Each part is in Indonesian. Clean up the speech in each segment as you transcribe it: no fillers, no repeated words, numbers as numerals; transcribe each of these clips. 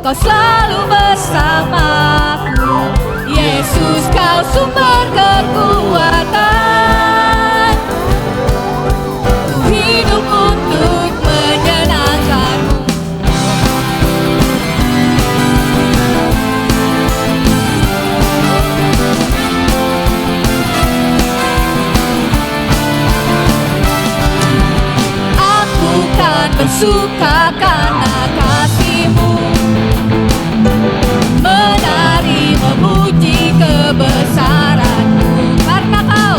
Kau selalu bersamaku. Yesus, Kau sumber kekuatan. Ku hidup untuk menyenangkan-Mu. Aku kan bersuka karena kasih-Mu, menari memuji kebesaran-Mu. Karena Kau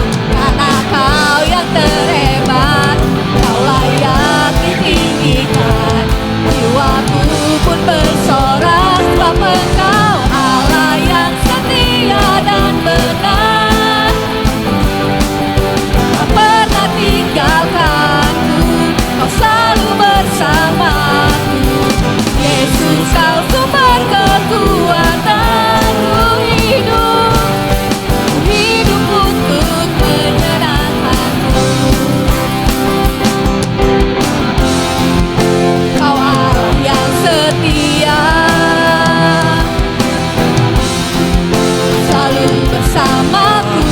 yang terhebat, Kau layak ditinggikan. Jiwaku pun bersorak sebab Engkau Allah yang setia dan benar. Tak pernah tinggalkanku, Kau selalu bersamaku. Yesus, Kau sumber kekuatan. Ku hidup untuk menyenangkan-Mu. Kau Allah yang setia, selalu bersamaku.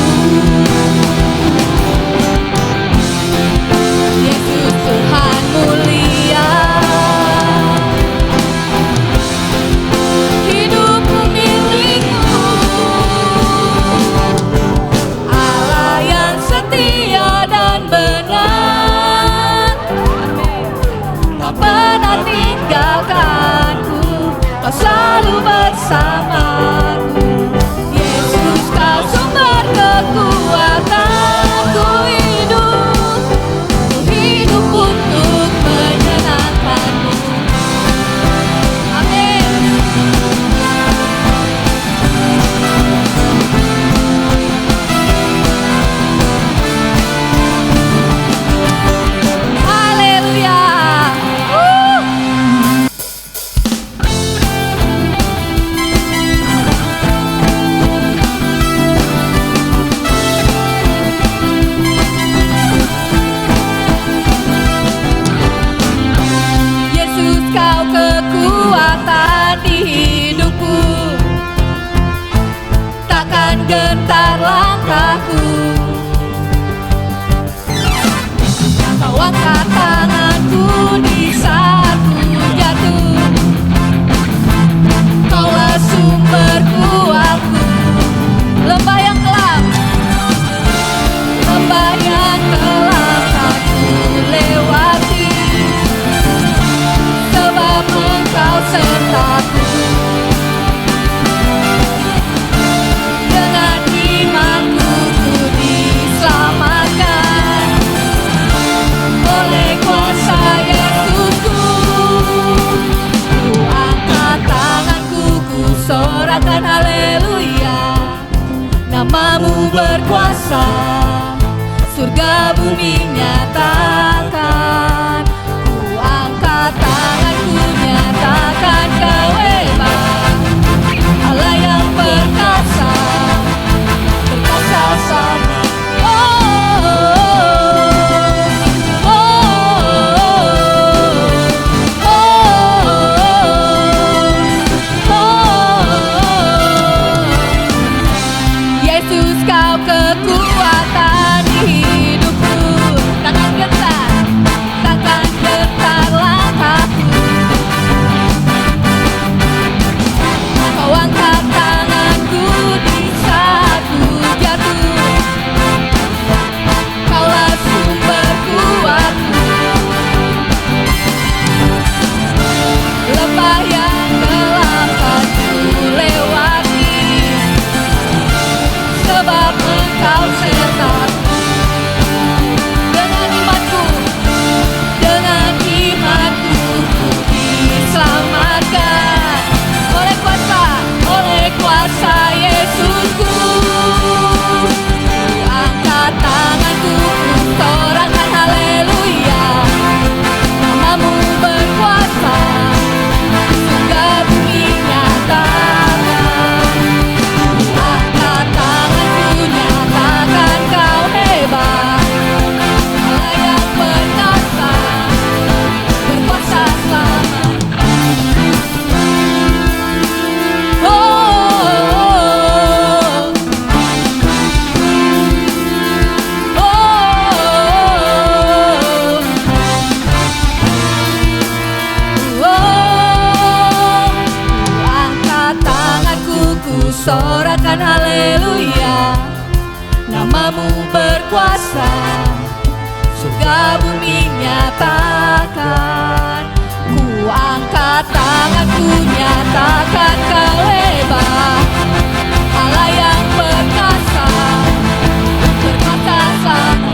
Yesus Tuhan mulia, hidupku milik-Mu. Allah yang setia dan benar, tak pernah tinggalkanku. Kau selalu bersamaku. Yesus, Kau sumber kekuatan. Ku hidup untuk menyenangkan-Mu. Amin. Haleluya. Yesus, Kau kekuatan di hidupku, takkan gentar langkahku. Kau angkat tanganku di saat ku jatuh. Kaulah sumber kuatku. Lembah yang gelap aku lewati, sebab Engkau sertaku. Dengan imanku ku diselamatkan oleh kuasa Yesusku. Ku angkat tanganku, ku sorakan haleluya. Nama-Mu berkuasa, surga bumi nyatakan. Ku angkat tanganku, nyatakan Kau hebat. Allah yang perkasa, perkasa sama. Yesus, Kau kekuatan di hidupku, takkan gentar langkahku. katakan haleluya. Namamu berkuasa, surga bumi nyatakan. Ku angkat tanganku, nyatakan kau hebat. Allah yang perkasa, perkasa.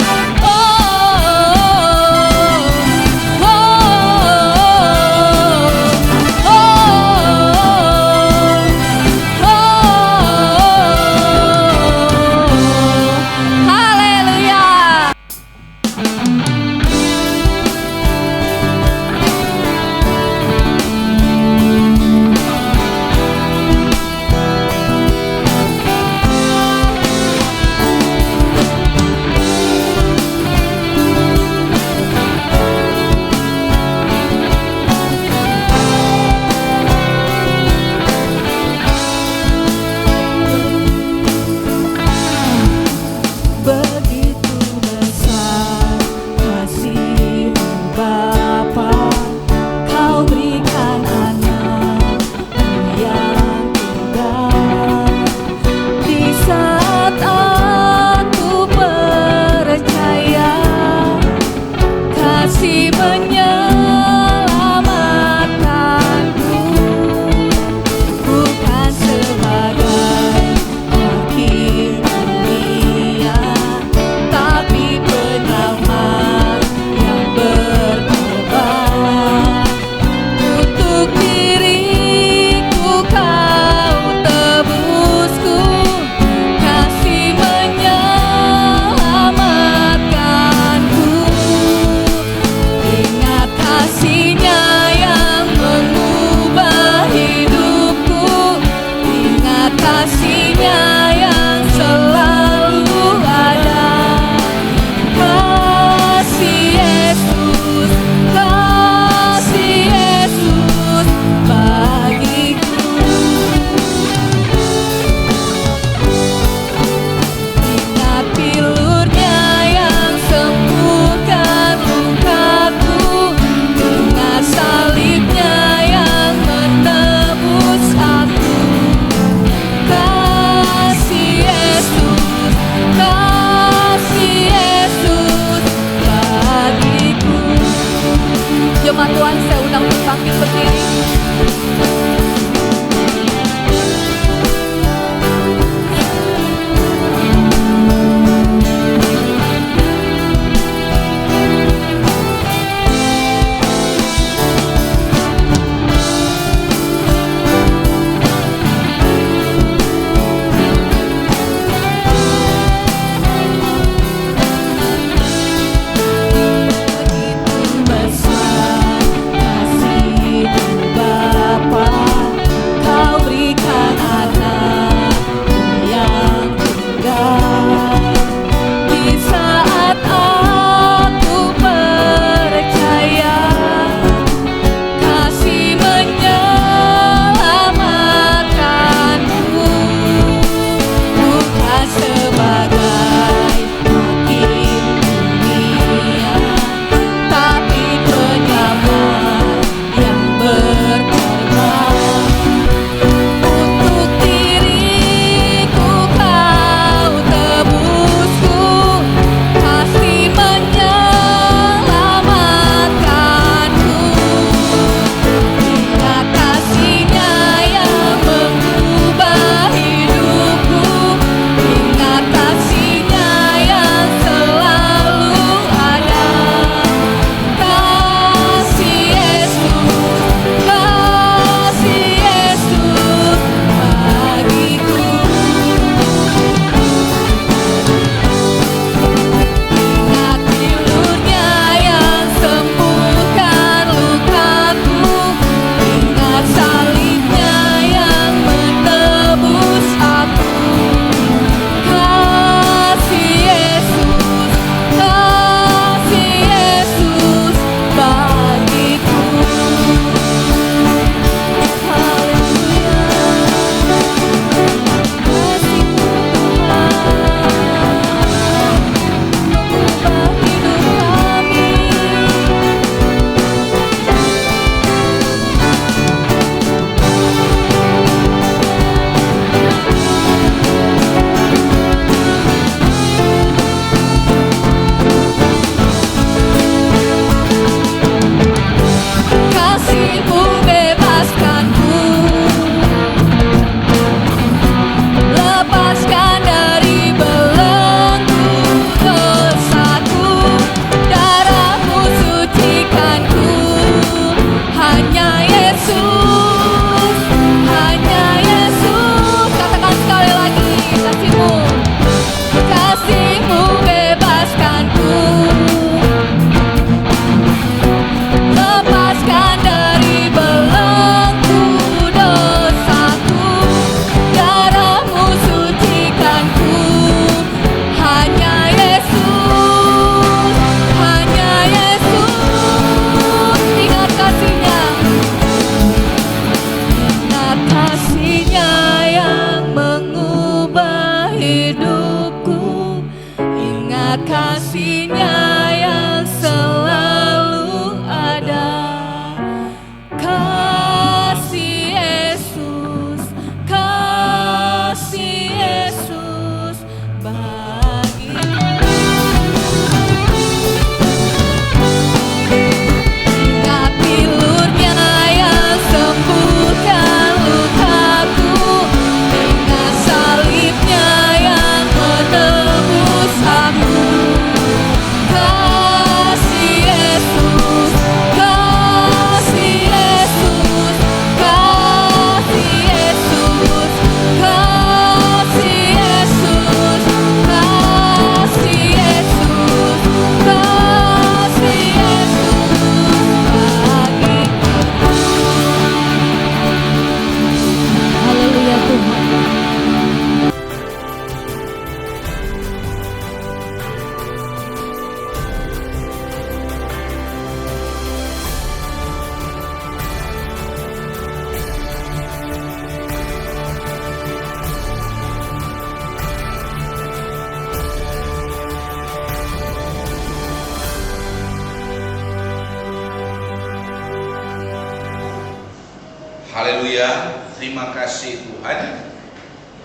Haleluya, terima kasih Tuhan.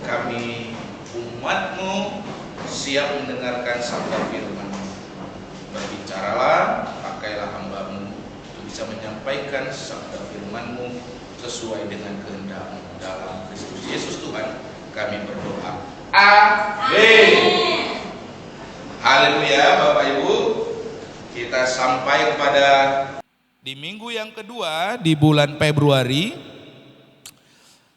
Kami umat-Mu siap mendengarkan sabda firman-Mu. Berbicaralah, pakailah hamba-Mu untuk bisa menyampaikan sabda firman-Mu sesuai dengan kehendak-Mu. Dalam Kristus Yesus Tuhan kami berdoa. Amin. Haleluya, Bapak Ibu. Kita sampai kepada di minggu yang kedua di bulan Februari.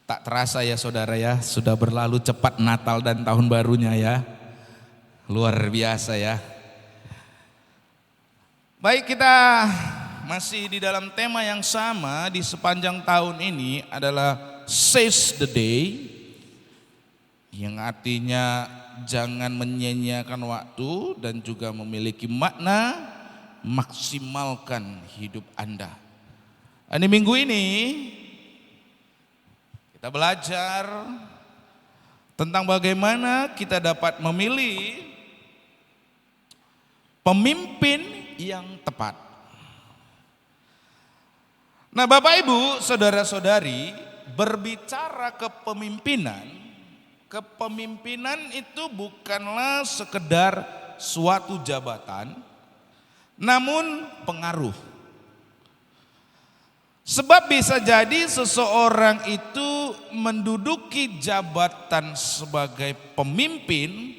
Tak terasa ya saudara ya, sudah berlalu cepat Natal dan tahun barunya ya. Luar biasa ya. Baik, kita masih di dalam tema yang sama di sepanjang tahun ini adalah Seize the Day, yang artinya jangan menyia-nyiakan waktu dan juga memiliki makna, maksimalkan hidup Anda. Di minggu ini kita belajar tentang bagaimana kita dapat memilih pemimpin yang tepat. Nah, Bapak Ibu, saudara-saudari, berbicara kepemimpinan itu bukanlah sekedar suatu jabatan, namun pengaruh. Sebab bisa jadi seseorang itu menduduki jabatan sebagai pemimpin,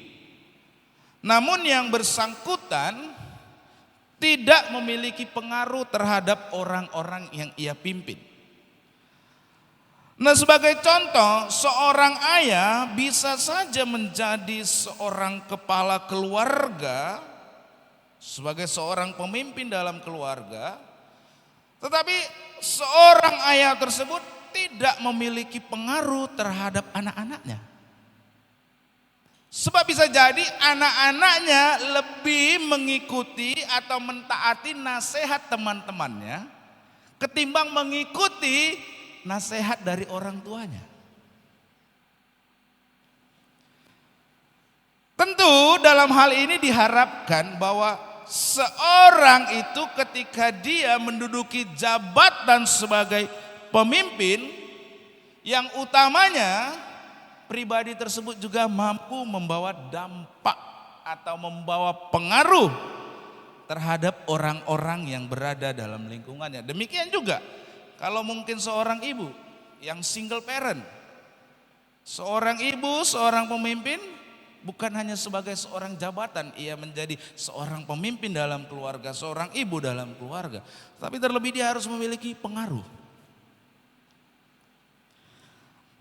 namun yang bersangkutan tidak memiliki pengaruh terhadap orang-orang yang ia pimpin. Nah, sebagai contoh, seorang ayah bisa saja menjadi seorang kepala keluarga, sebagai seorang pemimpin dalam keluarga, tetapi seorang ayah tersebut tidak memiliki pengaruh terhadap anak-anaknya. Sebab bisa jadi anak-anaknya lebih mengikuti atau mentaati nasihat teman-temannya ketimbang mengikuti nasihat dari orang tuanya. Tentu dalam hal ini diharapkan bahwa seorang itu ketika dia menduduki jabatan sebagai pemimpin, yang utamanya pribadi tersebut juga mampu membawa dampak atau membawa pengaruh terhadap orang-orang yang berada dalam lingkungannya. Demikian juga kalau mungkin seorang ibu yang single parent, seorang ibu, seorang pemimpin, bukan hanya sebagai seorang jabatan, ia menjadi seorang pemimpin dalam keluarga, seorang ibu dalam keluarga. Tapi terlebih dia harus memiliki pengaruh.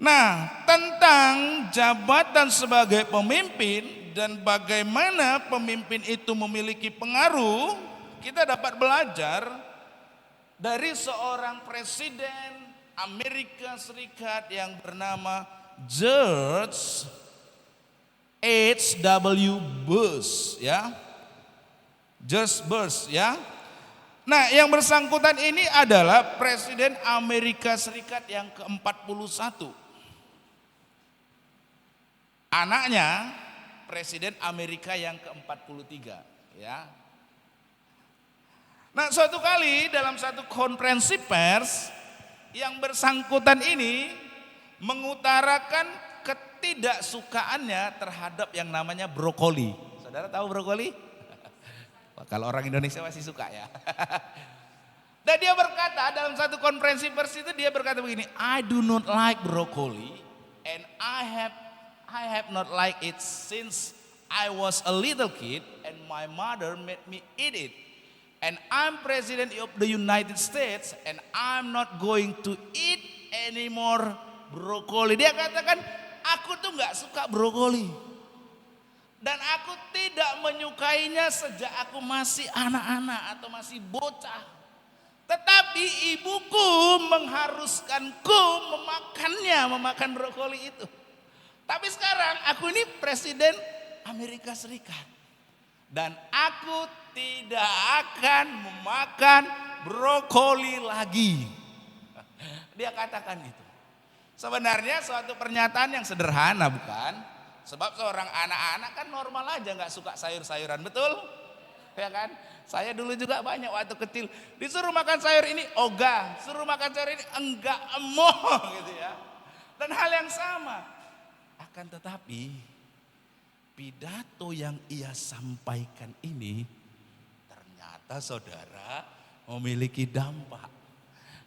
Nah, tentang jabatan sebagai pemimpin dan bagaimana pemimpin itu memiliki pengaruh, kita dapat belajar dari seorang presiden Amerika Serikat yang bernama George H.W. Bush ya. George Bush ya. Nah, yang bersangkutan ini adalah presiden Amerika Serikat yang ke-41. Anaknya presiden Amerika yang ke-43 ya. Nah, suatu kali dalam satu konferensi pers yang bersangkutan ini mengutarakan ketidaksukaannya terhadap yang namanya brokoli. Saudara tahu brokoli? Kalau orang Indonesia masih suka ya. Dan dia berkata dalam satu konferensi pers itu, dia berkata begini, I do not like broccoli and I have not liked it since I was a little kid and my mother made me eat it. And I'm president of the United States and I'm not going to eat anymore brokoli. Dia katakan, aku tuh gak suka brokoli. Dan aku tidak menyukainya sejak aku masih anak-anak atau masih bocah. Tetapi ibuku mengharuskanku memakan brokoli itu. Tapi sekarang aku ini presiden Amerika Serikat. Dan aku tidak akan memakan brokoli lagi. Dia katakan itu. Sebenarnya suatu pernyataan yang sederhana, bukan? Sebab seorang anak-anak kan normal aja gak suka sayur-sayuran, betul? Ya kan? Saya dulu juga banyak waktu kecil disuruh makan sayur ini ogah, suruh makan sayur ini enggak, emoh gitu ya. Dan hal yang sama. Akan tetapi pidato yang ia sampaikan ini ternyata saudara memiliki dampak.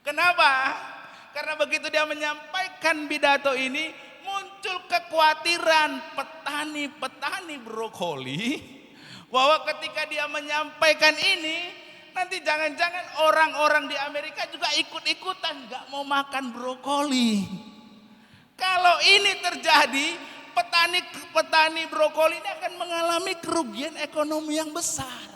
Kenapa? Karena begitu dia menyampaikan pidato ini muncul kekhawatiran petani-petani brokoli bahwa ketika dia menyampaikan ini nanti jangan-jangan orang-orang di Amerika juga ikut-ikutan gak mau makan brokoli. Kalau ini terjadi, petani brokoli ini akan mengalami kerugian ekonomi yang besar.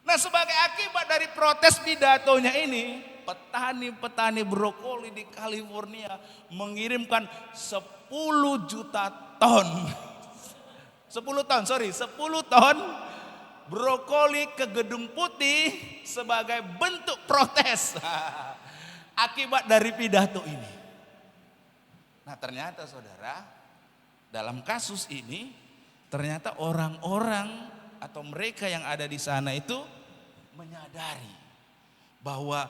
Nah, sebagai akibat dari protes pidatonya ini, petani-petani brokoli di California mengirimkan 10 juta ton. 10 ton brokoli ke Gedung Putih sebagai bentuk protes akibat dari pidato ini. Nah, ternyata saudara, dalam kasus ini ternyata orang-orang atau mereka yang ada di sana itu menyadari bahwa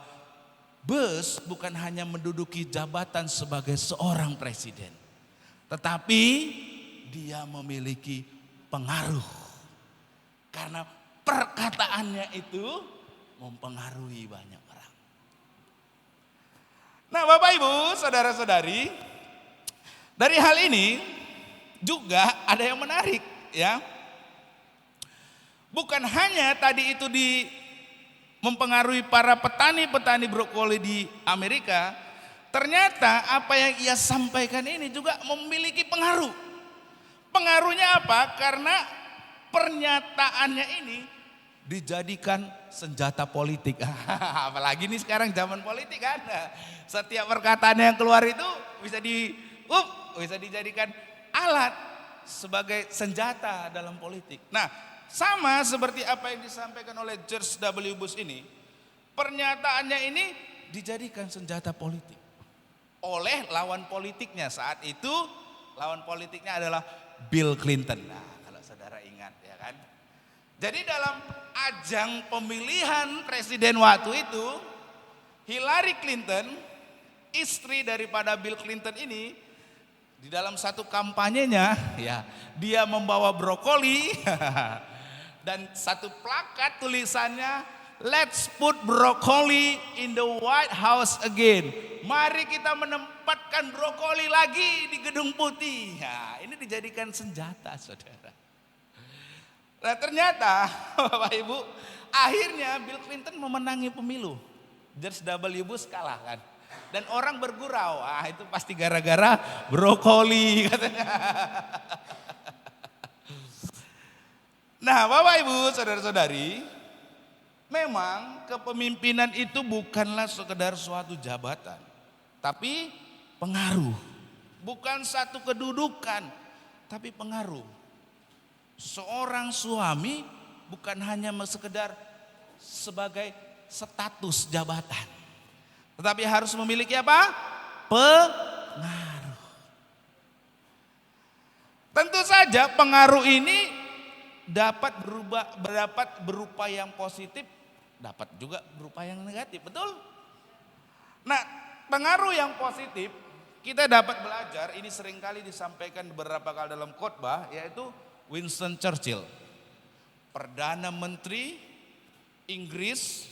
Bush bukan hanya menduduki jabatan sebagai seorang presiden, tetapi dia memiliki pengaruh karena perkataannya itu mempengaruhi banyak orang. Nah, Bapak Ibu, saudara-saudari, dari hal ini juga ada yang menarik ya. Bukan hanya tadi itu mempengaruhi para petani-petani brokoli di Amerika, ternyata apa yang ia sampaikan ini juga memiliki pengaruh. Pengaruhnya apa? Karena pernyataannya ini dijadikan senjata politik. Apalagi ini sekarang zaman politik kan. Setiap perkataan yang keluar itu bisa dijadikan alat sebagai senjata dalam politik. Nah, sama seperti apa yang disampaikan oleh George W. Bush ini, pernyataannya ini dijadikan senjata politik oleh lawan politiknya saat itu. Lawan politiknya adalah Bill Clinton. Nah, kalau saudara ingat ya kan. Jadi dalam ajang pemilihan presiden waktu itu, Hillary Clinton, istri daripada Bill Clinton ini, di dalam satu kampanyenya ya, dia membawa brokoli dan satu plakat tulisannya, "Let's put broccoli in the White House again." Mari kita menempatkan brokoli lagi di Gedung Putih. Nah, ini dijadikan senjata, saudara. Nah, ternyata Bapak Ibu, akhirnya Bill Clinton memenangi pemilu. George W. Bush kalah kan. Dan orang bergurau, itu pasti gara-gara brokoli katanya. Nah, Bapak Ibu, saudara-saudari, memang kepemimpinan itu bukanlah sekedar suatu jabatan, tapi pengaruh. Bukan satu kedudukan, tapi pengaruh. Seorang suami bukan hanya sekedar sebagai status jabatan, tetapi harus memiliki apa? Pengaruh. Tentu saja pengaruh ini dapat berupa yang positif, dapat juga berupa yang negatif, betul? Nah, pengaruh yang positif kita dapat belajar, ini seringkali disampaikan beberapa kali dalam khotbah, yaitu Winston Churchill, Perdana Menteri Inggris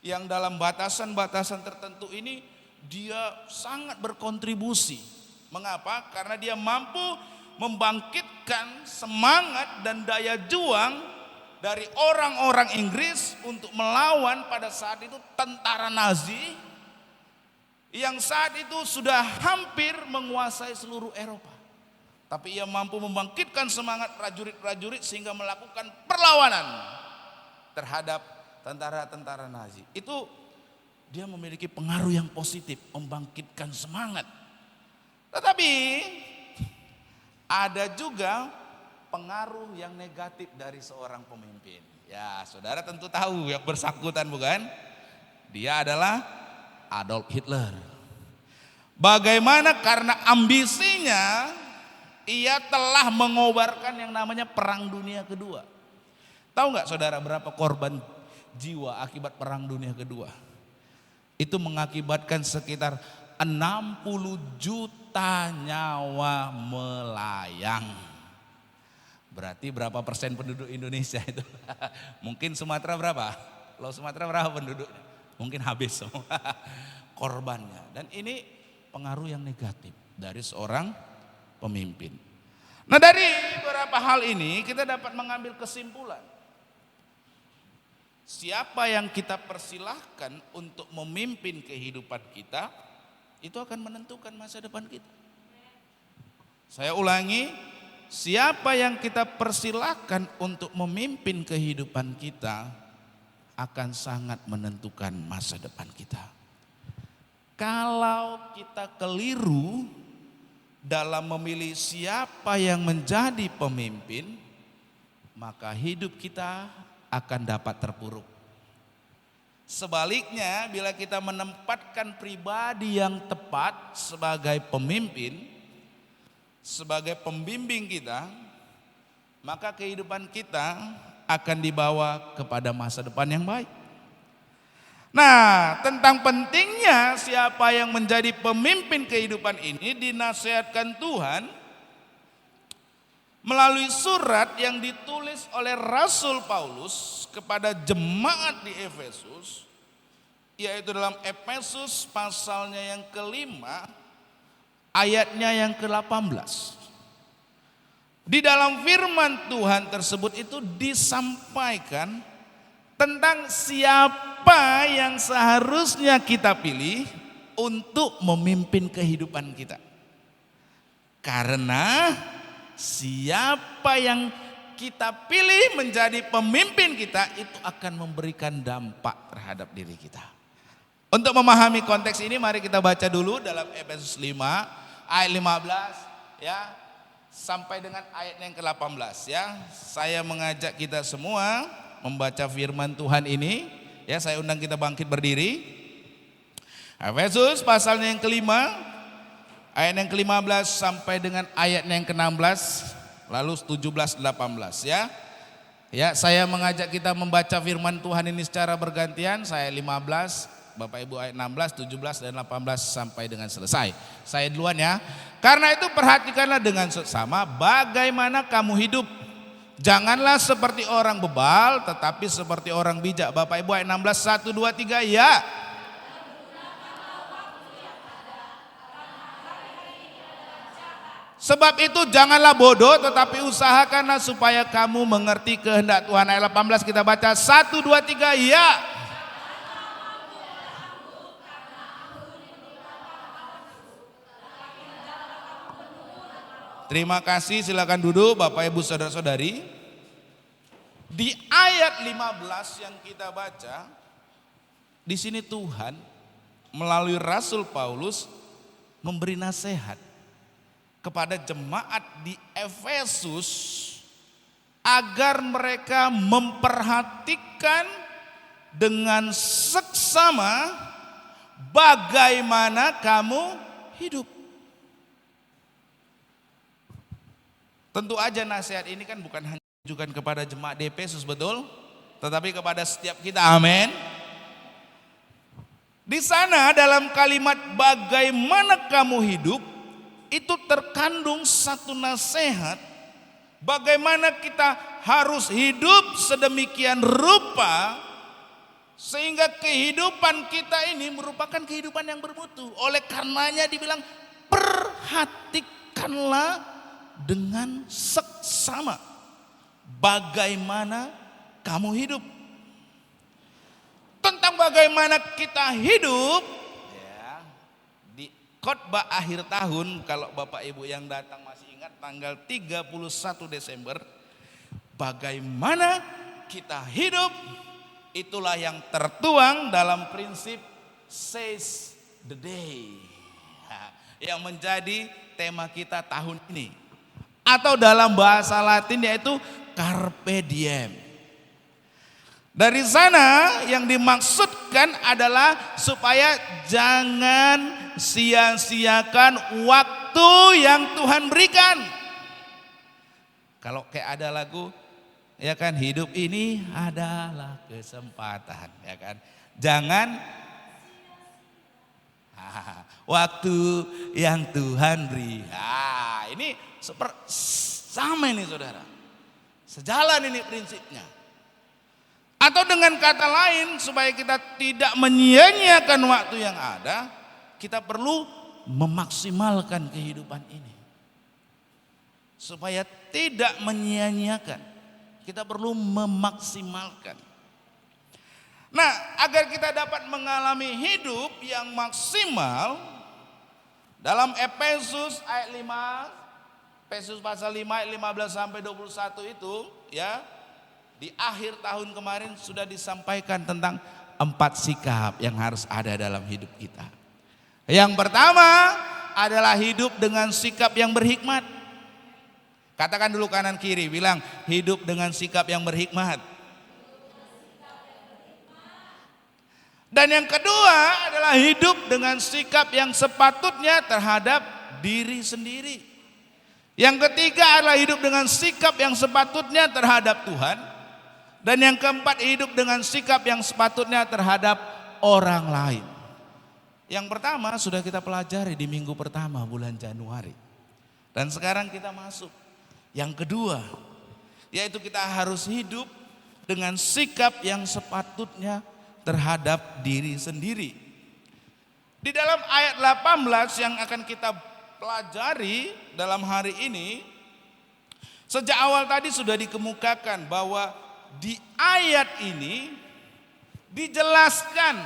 yang dalam batasan-batasan tertentu ini dia sangat berkontribusi. Mengapa? Karena dia mampu membangkitkan semangat dan daya juang dari orang-orang Inggris untuk melawan pada saat itu tentara Nazi yang saat itu sudah hampir menguasai seluruh Eropa. Tapi ia mampu membangkitkan semangat prajurit-prajurit sehingga melakukan perlawanan terhadap tentara-tentara Nazi. Itu dia memiliki pengaruh yang positif, membangkitkan semangat. Tetapi ada juga pengaruh yang negatif dari seorang pemimpin. Ya, saudara tentu tahu yang bersangkutan bukan? Dia adalah Adolf Hitler. Bagaimana karena ambisinya ia telah mengobarkan yang namanya Perang Dunia Kedua. Tahu nggak saudara berapa korban jiwa akibat Perang Dunia Kedua? Itu mengakibatkan sekitar 60 juta nyawa melayang. Berarti berapa persen penduduk Indonesia itu? Mungkin Sumatera berapa? Kalau Sumatera berapa penduduknya? Mungkin habis semua korbannya. Dan ini pengaruh yang negatif dari seorang pemimpin. Nah, dari beberapa hal ini kita dapat mengambil kesimpulan. Siapa yang kita persilahkan untuk memimpin kehidupan kita, itu akan menentukan masa depan kita. Saya ulangi, siapa yang kita persilahkan untuk memimpin kehidupan kita akan sangat menentukan masa depan kita. Kalau kita keliru dalam memilih siapa yang menjadi pemimpin, maka hidup kita akan dapat terpuruk. Sebaliknya, bila kita menempatkan pribadi yang tepat sebagai pemimpin, sebagai pembimbing kita, maka kehidupan kita akan dibawa kepada masa depan yang baik. Nah, tentang pentingnya siapa yang menjadi pemimpin kehidupan ini dinasihatkan Tuhan melalui surat yang ditulis oleh Rasul Paulus kepada jemaat di Efesus, yaitu dalam Efesus pasalnya yang kelima, ayatnya yang ke-18. Di dalam firman Tuhan tersebut itu disampaikan tentang siapa yang seharusnya kita pilih untuk memimpin kehidupan kita. Karena siapa yang kita pilih menjadi pemimpin kita itu akan memberikan dampak terhadap diri kita. Untuk memahami konteks ini mari kita baca dulu dalam Efesus 5 ayat 15 ya sampai dengan ayat yang ke-18 ya. Saya mengajak kita semua membaca firman Tuhan ini ya, saya undang kita bangkit berdiri. Efesus pasalnya yang kelima ayat yang ke-15 sampai dengan ayat yang ke-16, lalu 17, 18 ya. Ya, saya mengajak kita membaca firman Tuhan ini secara bergantian. Saya 15, Bapak Ibu ayat 16, 17 dan 18 sampai dengan selesai. Saya duluan ya. Karena itu perhatikanlah dengan seksama bagaimana kamu hidup. Janganlah seperti orang bebal, tetapi seperti orang bijak. Bapak Ibu ayat 16, 1, 2, 3 ya. Sebab itu janganlah bodoh, tetapi usahakanlah supaya kamu mengerti kehendak Tuhan. Ayat 18 kita baca 1, 2, 3 ya. Terima kasih, silakan duduk Bapak Ibu saudara-saudari. Di ayat 15 yang kita baca, di sini Tuhan melalui Rasul Paulus memberi nasihat kepada jemaat di Efesus agar mereka memperhatikan dengan seksama bagaimana kamu hidup. Tentu aja nasihat ini kan bukan hanya ditujukan kepada jemaat di Efesus, betul? Tetapi kepada setiap kita, amin. Di sana dalam kalimat bagaimana kamu hidup itu terkandung satu nasihat bagaimana kita harus hidup sedemikian rupa sehingga kehidupan kita ini merupakan kehidupan yang bermutu. Oleh karenanya dibilang perhatikanlah dengan seksama bagaimana kamu hidup. Tentang bagaimana kita hidup ya, di khotbah akhir tahun, kalau Bapak Ibu yang datang masih ingat tanggal 31 Desember, bagaimana kita hidup itulah yang tertuang dalam prinsip seize the day yang menjadi tema kita tahun ini, atau dalam bahasa Latin yaitu carpe diem. Dari sana yang dimaksudkan adalah supaya jangan sia-siakan waktu yang Tuhan berikan. Kalau kayak ada lagu, Ya kan, hidup ini adalah kesempatan, ya kan. Jangan waktu yang Tuhan beri. Ini sama ini saudara. Sejalan ini prinsipnya. Atau dengan kata lain, supaya kita tidak menyia-nyiakan waktu yang ada, kita perlu memaksimalkan kehidupan ini. Supaya tidak menyia-nyiakan, kita perlu memaksimalkan. Nah, agar kita dapat mengalami hidup yang maksimal, dalam Efesus ayat 5, Efesus pasal 5 ayat 15 sampai 21 itu, ya, di akhir tahun kemarin sudah disampaikan tentang 4 sikap yang harus ada dalam hidup kita. Yang pertama adalah hidup dengan sikap yang berhikmat. Katakan dulu kanan kiri, bilang hidup dengan sikap yang berhikmat. Dan yang kedua adalah hidup dengan sikap yang sepatutnya terhadap diri sendiri. Yang ketiga adalah hidup dengan sikap yang sepatutnya terhadap Tuhan. Dan yang keempat, hidup dengan sikap yang sepatutnya terhadap orang lain. Yang pertama sudah kita pelajari di minggu pertama bulan Januari. Dan sekarang kita masuk yang kedua, yaitu kita harus hidup dengan sikap yang sepatutnya terhadap diri sendiri. Di dalam ayat 18 yang akan kita pelajari dalam hari ini, sejak awal tadi sudah dikemukakan bahwa di ayat ini dijelaskan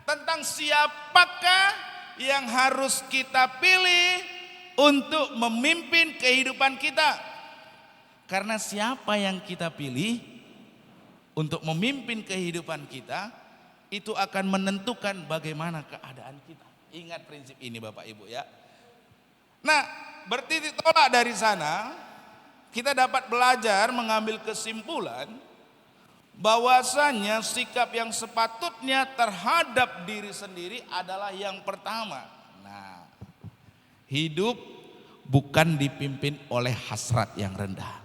tentang siapakah yang harus kita pilih untuk memimpin kehidupan kita. Karena siapa yang kita pilih untuk memimpin kehidupan kita, itu akan menentukan bagaimana keadaan kita. Ingat prinsip ini Bapak Ibu ya. Nah, bertitik tolak dari sana, kita dapat belajar mengambil kesimpulan bahwasanya sikap yang sepatutnya terhadap diri sendiri adalah yang pertama. Nah, hidup bukan dipimpin oleh hasrat yang rendah.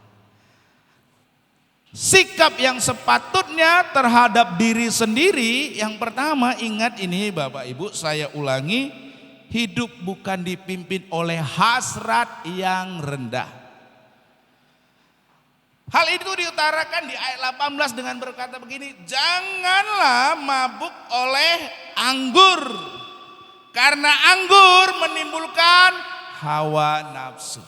Sikap yang sepatutnya terhadap diri sendiri, yang pertama, ingat ini Bapak Ibu, saya ulangi, hidup bukan dipimpin oleh hasrat yang rendah. Hal itu diutarakan di ayat 18 dengan berkata begini, janganlah mabuk oleh anggur, karena anggur menimbulkan hawa nafsu.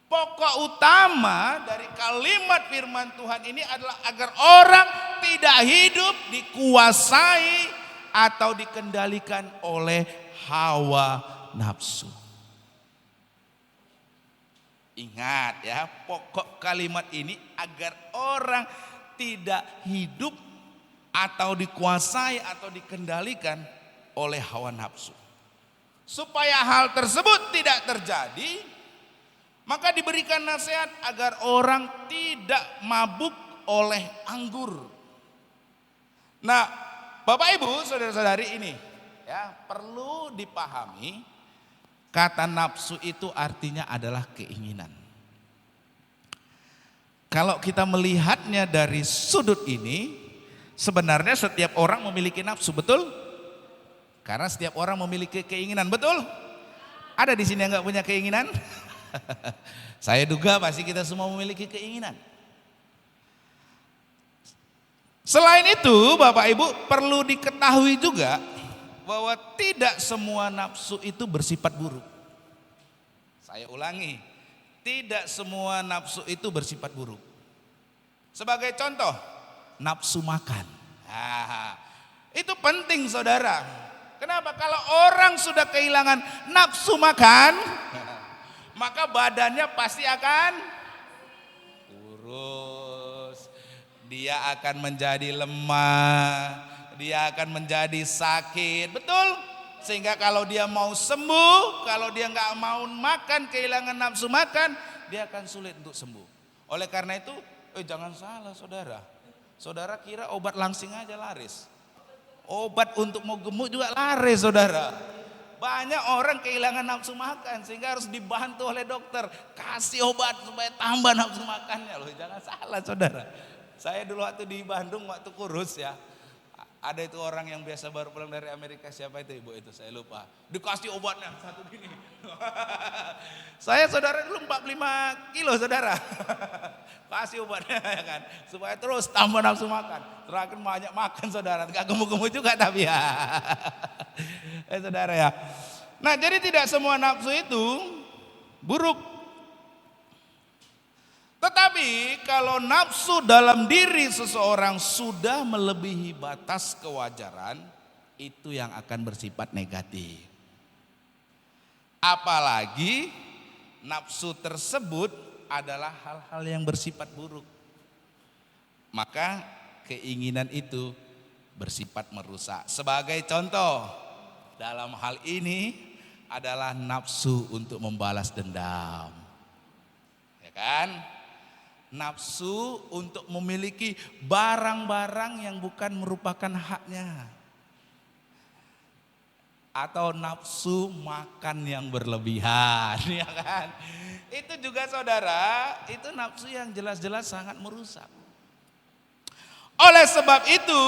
Pokok utama dari kalimat firman Tuhan ini adalah agar orang tidak hidup dikuasai atau dikendalikan oleh hawa nafsu. Ingat ya, pokok kalimat ini agar orang tidak hidup atau dikuasai atau dikendalikan oleh hawa nafsu. Supaya hal tersebut tidak terjadi, maka diberikan nasihat agar orang tidak mabuk oleh anggur. Nah, Bapak Ibu, saudara-saudari ini ya perlu dipahami. Kata nafsu itu artinya adalah keinginan. Kalau kita melihatnya dari sudut ini, sebenarnya setiap orang memiliki nafsu, betul? Karena setiap orang memiliki keinginan, betul? Ada di sini yang nggak punya keinginan? Saya duga pasti kita semua memiliki keinginan. Selain itu, Bapak Ibu, perlu diketahui juga bahwa tidak semua nafsu itu bersifat buruk. Saya ulangi, tidak semua nafsu itu bersifat buruk. Sebagai contoh, nafsu makan. Itu penting saudara. Kenapa? Kalau orang sudah kehilangan nafsu makan, maka badannya pasti akan kurus. Dia akan menjadi lemah. Dia akan menjadi sakit, betul? Sehingga kalau dia mau sembuh, kalau dia nggak mau makan, kehilangan nafsu makan, dia akan sulit untuk sembuh. Oleh karena itu, jangan salah saudara. Saudara kira obat langsing aja laris. Obat untuk mau gemuk juga laris saudara. Banyak orang kehilangan nafsu makan sehingga harus dibantu oleh dokter. Kasih obat supaya tambah nafsu makannya loh. Jangan salah saudara. Saya dulu waktu di Bandung waktu kurus ya. Ada itu orang yang biasa baru pulang dari Amerika, siapa itu ibu itu saya lupa. Dikasih obatnya satu gini. Saya saudara dulu 45 kilo saudara. Kasih obatnya ya kan. Supaya terus tambah nafsu makan. Terakhir banyak makan saudara. Gak gemuk-gemuk juga tapi ya. Saudara ya. Nah jadi tidak semua nafsu itu buruk. Tetapi kalau nafsu dalam diri seseorang sudah melebihi batas kewajaran, itu yang akan bersifat negatif. Apalagi nafsu tersebut adalah hal-hal yang bersifat buruk. Maka keinginan itu bersifat merusak. Sebagai contoh, dalam hal ini adalah nafsu untuk membalas dendam. Ya kan? Nafsu untuk memiliki barang-barang yang bukan merupakan haknya. Atau nafsu makan yang berlebihan, ya kan? Itu juga saudara, itu nafsu yang jelas-jelas sangat merusak. Oleh sebab itu,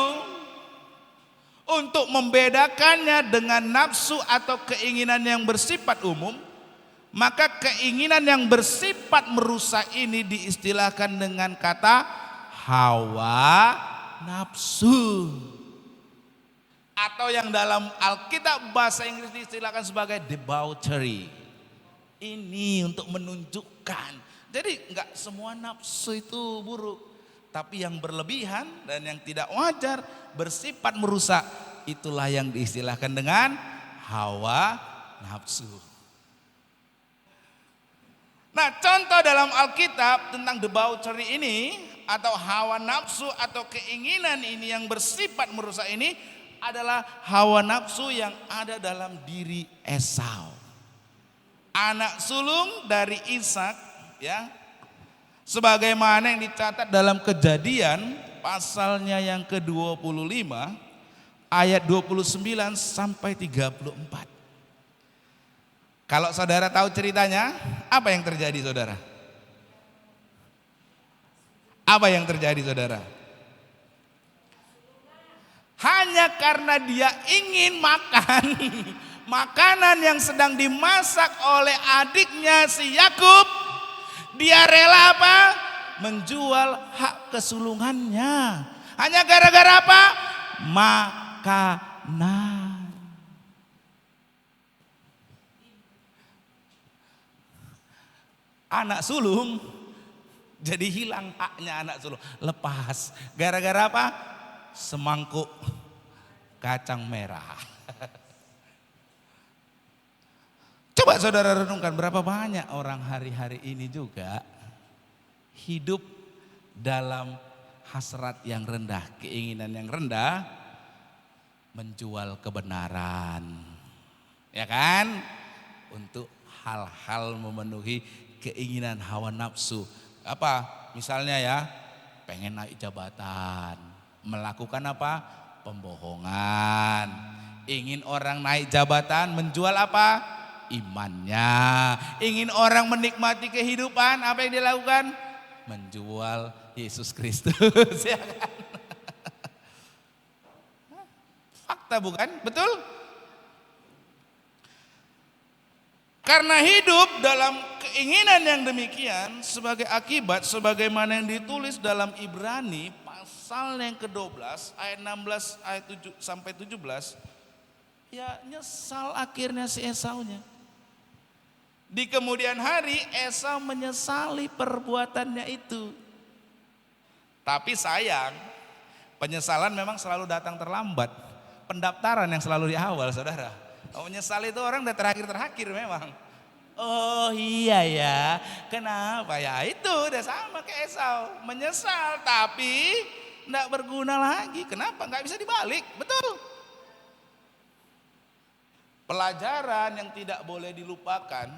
untuk membedakannya dengan nafsu atau keinginan yang bersifat umum, maka keinginan yang bersifat merusak ini diistilahkan dengan kata hawa nafsu. Atau yang dalam Alkitab bahasa Inggris diistilahkan sebagai debauchery. Ini untuk menunjukkan. Jadi enggak semua nafsu itu buruk. Tapi yang berlebihan dan yang tidak wajar bersifat merusak. Itulah yang diistilahkan dengan hawa nafsu. Nah contoh dalam Alkitab tentang debauchery ini atau hawa nafsu atau keinginan ini yang bersifat merusak ini adalah hawa nafsu yang ada dalam diri Esau. Anak sulung dari Ishak ya. Sebagaimana yang dicatat dalam Kejadian pasalnya yang ke-25 ayat 29 sampai 34. Kalau saudara tahu ceritanya, apa yang terjadi saudara? Apa yang terjadi saudara? Hanya karena dia ingin makan makanan yang sedang dimasak oleh adiknya si Yakub, dia rela apa? Menjual hak kesulungannya. Hanya gara-gara apa? Makanan. Anak sulung jadi hilang haknya anak sulung. Lepas. Gara-gara apa? Semangkuk kacang merah. Coba saudara renungkan berapa banyak orang hari-hari ini juga hidup dalam hasrat yang rendah, keinginan yang rendah, menjual kebenaran. Ya kan? Untuk hal-hal memenuhi keinginan hawa nafsu. Apa? Misalnya ya, pengen naik jabatan, melakukan apa? Pembohongan. Ingin orang naik jabatan, menjual apa? Imannya. Ingin orang menikmati kehidupan, apa yang dilakukan? Menjual Yesus Kristus. Ya kan? Fakta bukan? Betul? Karena hidup dalam keinginan yang demikian sebagai akibat sebagaimana yang ditulis dalam Ibrani pasal yang ke-12 ayat 16 ayat 7 sampai 17, ya nyesal akhirnya si Esaunya. Di kemudian hari Esau menyesali perbuatannya itu. Tapi sayang, penyesalan memang selalu datang terlambat. Pendaftaran yang selalu di awal, saudara. Menyesal itu orang udah terakhir memang. Oh iya ya, kenapa ya? Itu udah sama kayak Esau. Menyesal tapi enggak berguna lagi. Kenapa? Enggak bisa dibalik, betul. Pelajaran yang tidak boleh dilupakan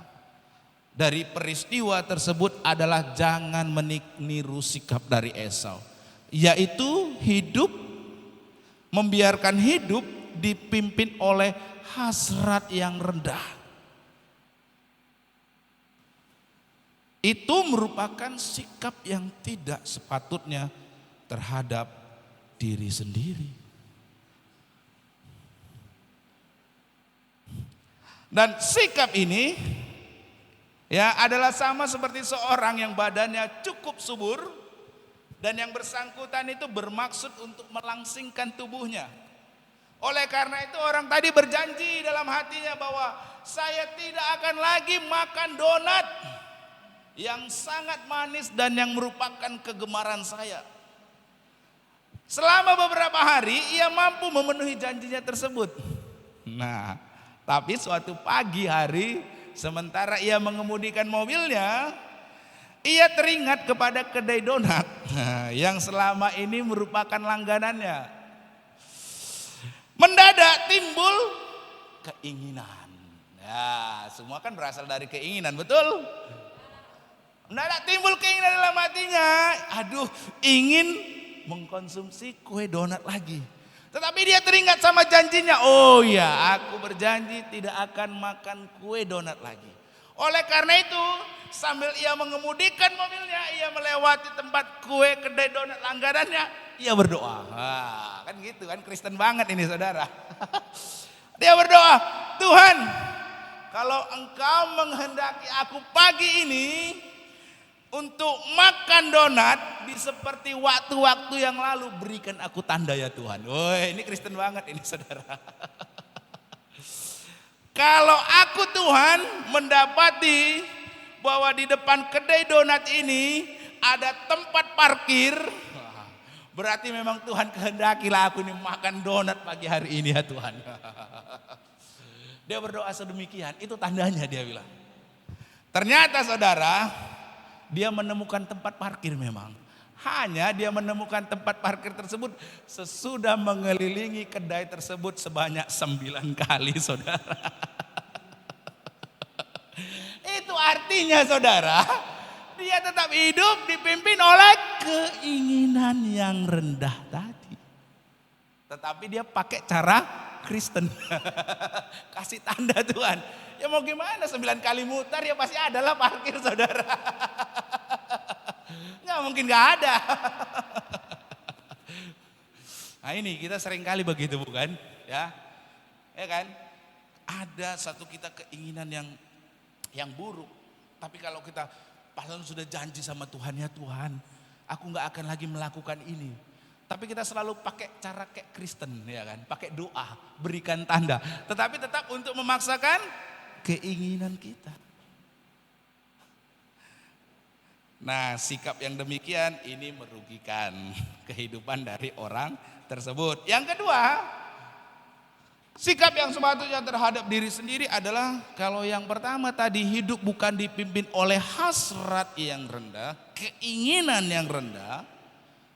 dari peristiwa tersebut adalah jangan meniru sikap dari Esau. Yaitu membiarkan hidup dipimpin oleh hasrat yang rendah. Itu merupakan sikap yang tidak sepatutnya terhadap diri sendiri. Dan sikap ini ya adalah sama seperti seorang yang badannya cukup subur dan yang bersangkutan itu bermaksud untuk melangsingkan tubuhnya. Oleh karena itu orang tadi berjanji dalam hatinya bahwa saya tidak akan lagi makan donat yang sangat manis dan yang merupakan kegemaran saya. Selama beberapa hari ia mampu memenuhi janjinya tersebut. Nah, tapi suatu pagi hari sementara ia mengemudikan mobilnya, ia teringat kepada kedai donat yang selama ini merupakan langganannya. Mendadak timbul keinginan. Ya, semua kan berasal dari keinginan, betul? Mendadak timbul keinginan dalam hatinya, aduh ingin mengkonsumsi kue donat lagi. Tetapi dia teringat sama janjinya, oh ya aku berjanji tidak akan makan kue donat lagi. Oleh karena itu sambil ia mengemudikan mobilnya, ia melewati tempat kue kedai donat langganannya, ia berdoa. Kan gitu kan, Kristen banget ini saudara. Dia berdoa, Tuhan kalau engkau menghendaki aku pagi ini untuk makan donat di seperti waktu-waktu yang lalu, berikan aku tanda ya Tuhan. Woi, ini Kristen banget ini saudara. Kalau aku Tuhan mendapati bahwa di depan kedai donat ini ada tempat parkir, berarti memang Tuhan kehendakilah aku ini makan donat pagi hari ini ya Tuhan. Dia berdoa sedemikian, itu tandanya dia bilang. Ternyata saudara, dia menemukan tempat parkir memang. Hanya dia menemukan tempat parkir tersebut sesudah mengelilingi kedai tersebut sebanyak 9 kali saudara. Itu artinya saudara, dia tetap hidup dipimpin oleh keinginan yang rendah tadi. Tetapi dia pakai cara Kristen. Kasih tanda Tuhan. Ya mau gimana, 9 kali mutar ya pasti adalah parkir saudara. Nggak mungkin nggak ada. Nah ini kita sering kali begitu bukan? Ya kan? Ada satu kita keinginan yang buruk. Tapi kalau kita padahal sudah janji sama Tuhan, ya Tuhan, aku nggak akan lagi melakukan ini. Tapi kita selalu pakai cara kayak Kristen, ya kan? Pakai doa, berikan tanda. Tetapi tetap untuk memaksakan keinginan kita. Nah, sikap yang demikian ini merugikan kehidupan dari orang tersebut. Yang kedua, sikap yang sepatutnya terhadap diri sendiri adalah kalau yang pertama tadi hidup bukan dipimpin oleh hasrat yang rendah, keinginan yang rendah.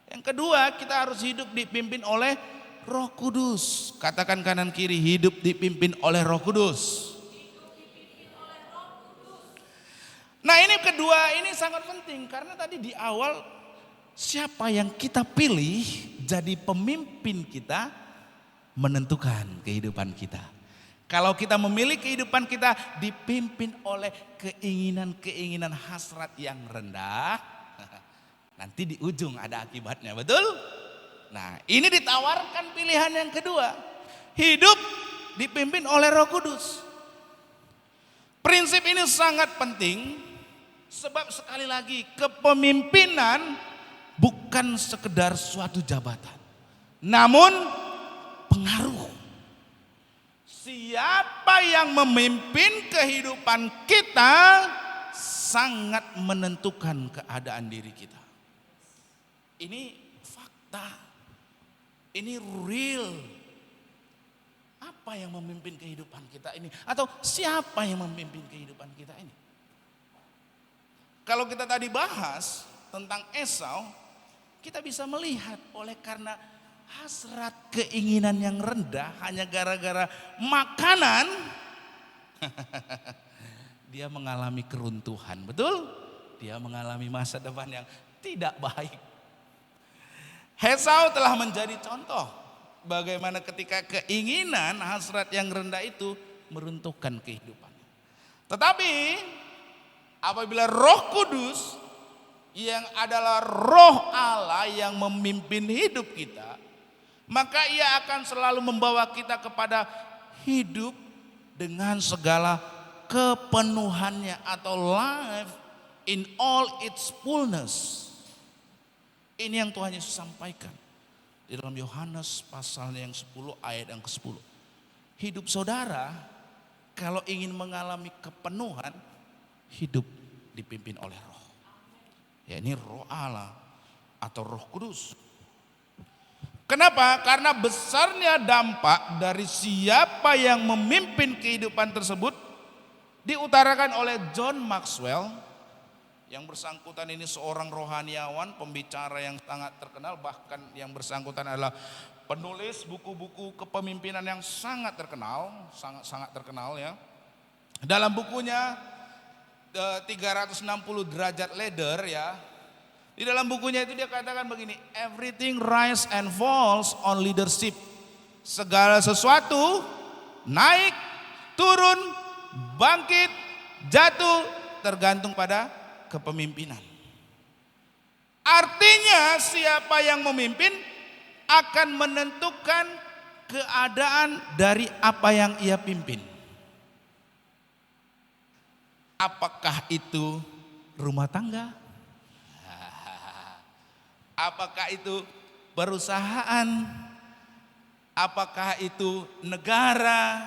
Yang kedua, kita harus hidup dipimpin oleh Roh Kudus. Katakan kanan kiri, hidup dipimpin oleh Roh Kudus. Nah ini kedua, ini sangat penting karena tadi di awal siapa yang kita pilih jadi pemimpin kita menentukan kehidupan kita. Kalau kita memilih kehidupan kita dipimpin oleh keinginan-keinginan hasrat yang rendah, nanti di ujung ada akibatnya, betul? Nah ini ditawarkan pilihan yang kedua, hidup dipimpin oleh Roh Kudus. Prinsip ini sangat penting. Sebab sekali lagi kepemimpinan bukan sekedar suatu jabatan. Namun pengaruh. Siapa yang memimpin kehidupan kita sangat menentukan keadaan diri kita. Ini fakta. Ini real. Apa yang memimpin kehidupan kita ini? Atau siapa yang memimpin kehidupan kita ini? Kalau kita tadi bahas tentang Esau, kita bisa melihat oleh karena hasrat keinginan yang rendah hanya gara-gara makanan, dia mengalami keruntuhan, betul? Dia mengalami masa depan yang tidak baik. Esau telah menjadi contoh bagaimana ketika keinginan hasrat yang rendah itu meruntuhkan kehidupan. Tetapi apabila Roh Kudus yang adalah Roh Allah yang memimpin hidup kita, maka Ia akan selalu membawa kita kepada hidup dengan segala kepenuhannya atau life in all its fullness. Ini yang Tuhan Yesus sampaikan di dalam Yohanes pasal yang 10 ayat yang ke-10. Hidup saudara kalau ingin mengalami kepenuhan, hidup dipimpin oleh Roh. Ya, ini Roh Allah atau Roh Kudus. Kenapa? Karena besarnya dampak dari siapa yang memimpin kehidupan tersebut diutarakan oleh John Maxwell. Yang bersangkutan ini seorang rohaniawan, pembicara yang sangat terkenal, bahkan yang bersangkutan adalah penulis buku-buku kepemimpinan yang sangat terkenal, sangat terkenal ya. Dalam bukunya 360 derajat ladder ya. Di dalam bukunya itu dia katakan begini, everything rise and falls on leadership. Segala sesuatu naik, turun, bangkit, jatuh tergantung pada kepemimpinan. Artinya siapa yang memimpin akan menentukan keadaan dari apa yang ia pimpin. Apakah itu rumah tangga? Apakah itu perusahaan? Apakah itu negara?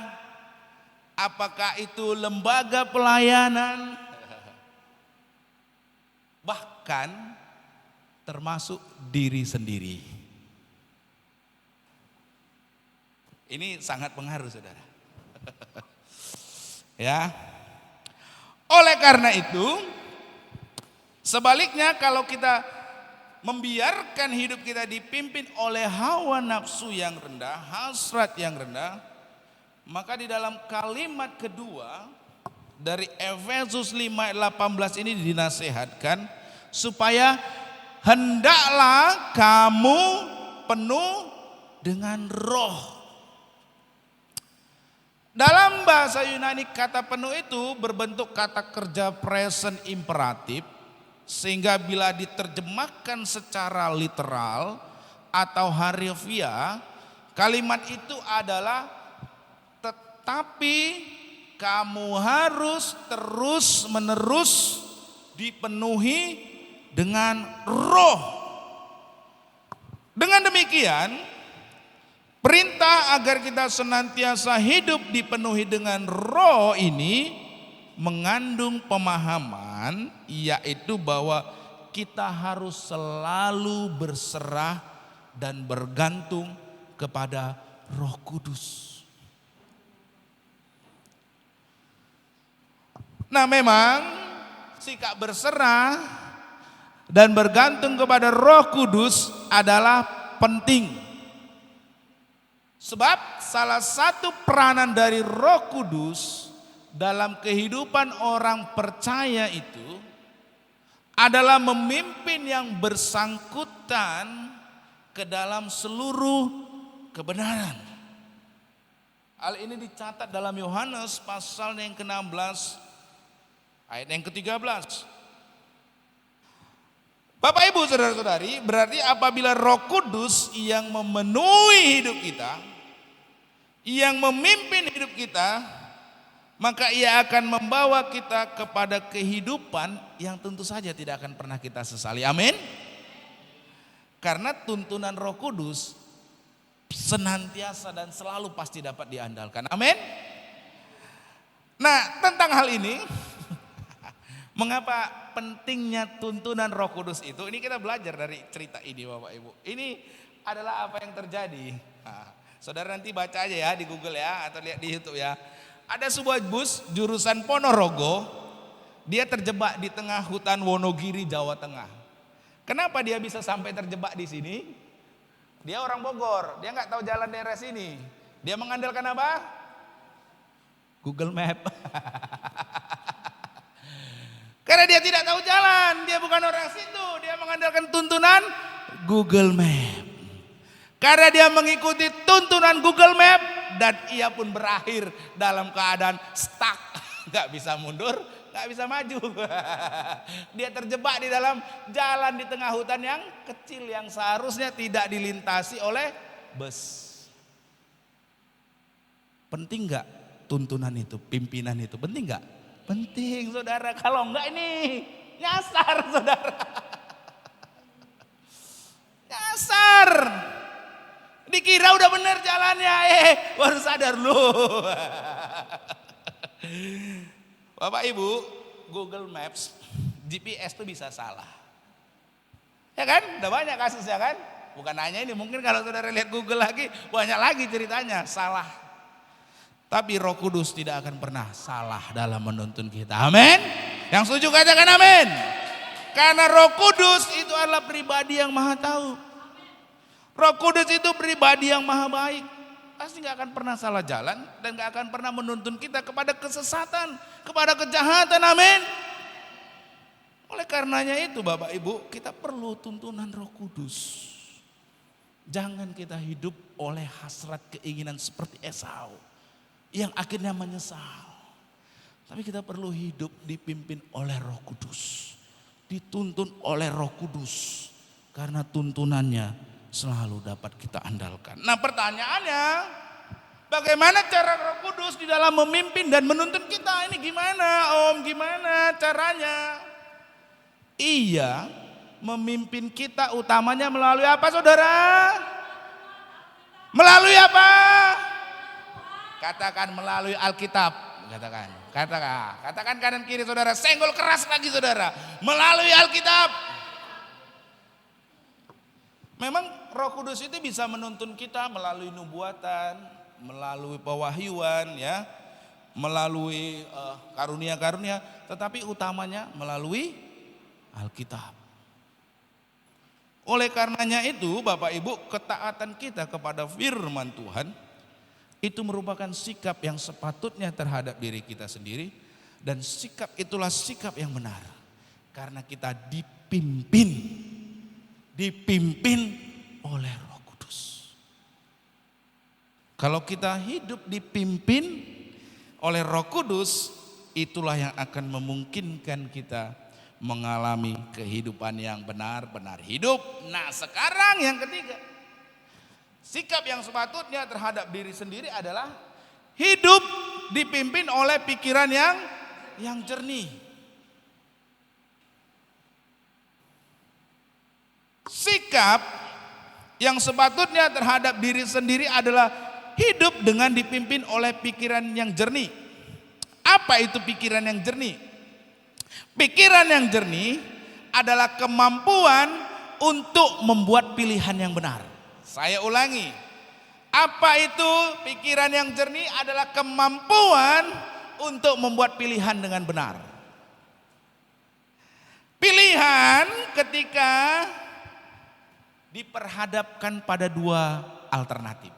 Apakah itu lembaga pelayanan? Bahkan termasuk diri sendiri. Ini sangat pengaruh saudara. Ya. Oleh karena itu, sebaliknya kalau kita membiarkan hidup kita dipimpin oleh hawa nafsu yang rendah, hasrat yang rendah, maka di dalam kalimat kedua dari Efesus 5:18 ini dinasihatkan supaya hendaklah kamu penuh dengan Roh. Dalam bahasa Yunani kata penuh itu berbentuk kata kerja present imperatif, sehingga bila diterjemahkan secara literal atau harfiah, kalimat itu adalah tetapi kamu harus terus menerus dipenuhi dengan Roh. Dengan demikian, perintah agar kita senantiasa hidup dipenuhi dengan Roh ini mengandung pemahaman, yaitu bahwa kita harus selalu berserah dan bergantung kepada Roh Kudus. Nah, memang sikap berserah dan bergantung kepada Roh Kudus adalah penting. Sebab salah satu peranan dari Roh Kudus dalam kehidupan orang percaya itu adalah memimpin yang bersangkutan ke dalam seluruh kebenaran. Hal ini dicatat dalam Yohanes pasal yang ke-16 ayat yang ke-13. Bapak Ibu saudara-saudari, berarti apabila Roh Kudus yang memenuhi hidup kita, yang memimpin hidup kita, maka Ia akan membawa kita kepada kehidupan yang tentu saja tidak akan pernah kita sesali. Amin. Karena tuntunan Roh Kudus senantiasa dan selalu pasti dapat diandalkan. Amin. Nah, tentang hal ini, mengapa pentingnya tuntunan Roh Kudus itu? Ini kita belajar dari cerita ini Bapak Ibu. Ini adalah apa yang terjadi. Nah, saudara nanti baca aja ya di Google ya, atau lihat di YouTube ya. Ada sebuah bus jurusan Ponorogo, dia terjebak di tengah hutan Wonogiri, Jawa Tengah. Kenapa dia bisa sampai terjebak di sini? Dia orang Bogor, dia nggak tahu jalan daerah sini. Dia mengandalkan apa? Google Map. Karena dia tidak tahu jalan, dia bukan orang situ, dia mengandalkan tuntunan Google Map. Karena dia mengikuti tuntunan Google Map dan ia pun berakhir dalam keadaan stuck. Gak bisa mundur, gak bisa maju. Dia terjebak di dalam jalan di tengah hutan yang kecil yang seharusnya tidak dilintasi oleh bus. Penting gak tuntunan itu, pimpinan itu? Penting gak? Penting saudara, kalau enggak ini nyasar saudara. Nyasar. Dikira udah bener jalannya, baru sadar loh. Bapak Ibu, Google Maps, GPS itu bisa salah. Ya kan? Udah banyak kasusnya kan? Bukan hanya ini, mungkin kalau saudara lihat Google lagi, banyak lagi ceritanya, salah. Tapi Roh Kudus tidak akan pernah salah dalam menuntun kita. Amin. Yang setuju katakan amin. Karena Roh Kudus itu adalah pribadi yang maha tahu. Roh Kudus itu pribadi yang maha baik. Pasti gak akan pernah salah jalan dan gak akan pernah menuntun kita kepada kesesatan, kepada kejahatan. Amin. Oleh karenanya itu Bapak Ibu, kita perlu tuntunan Roh Kudus. Jangan kita hidup oleh hasrat keinginan seperti Esau yang akhirnya menyesal. Tapi kita perlu hidup dipimpin oleh Roh Kudus, dituntun oleh Roh Kudus, karena tuntunannya selalu dapat kita andalkan. Nah pertanyaannya, bagaimana cara Roh Kudus di dalam memimpin dan menuntun kita? Ini gimana Om? Gimana caranya? Ia memimpin kita utamanya melalui apa saudara? Melalui apa? Katakan melalui Alkitab. Katakan kanan kiri saudara. Senggol keras lagi saudara. Melalui Alkitab. Memang Roh Kudus itu bisa menuntun kita melalui nubuatan, melalui pewahyuan, ya, melalui karunia-karunia, tetapi utamanya melalui Alkitab. Oleh karenanya itu, Bapak Ibu, ketaatan kita kepada firman Tuhan itu merupakan sikap yang sepatutnya terhadap diri kita sendiri, dan sikap itulah sikap yang benar. Karena kita dipimpin oleh Roh Kudus. Kalau kita hidup dipimpin oleh Roh Kudus, itulah yang akan memungkinkan kita mengalami kehidupan yang benar-benar hidup. Nah, sekarang yang ketiga, sikap yang sepatutnya terhadap diri sendiri adalah hidup dipimpin oleh pikiran yang jernih. Sikap yang sepatutnya terhadap diri sendiri adalah hidup dengan dipimpin oleh pikiran yang jernih. Apa itu pikiran yang jernih? Pikiran yang jernih adalah kemampuan untuk membuat pilihan yang benar. Saya ulangi. Apa itu pikiran yang jernih? Adalah kemampuan untuk membuat pilihan dengan benar. Pilihan ketika diperhadapkan pada dua alternatif.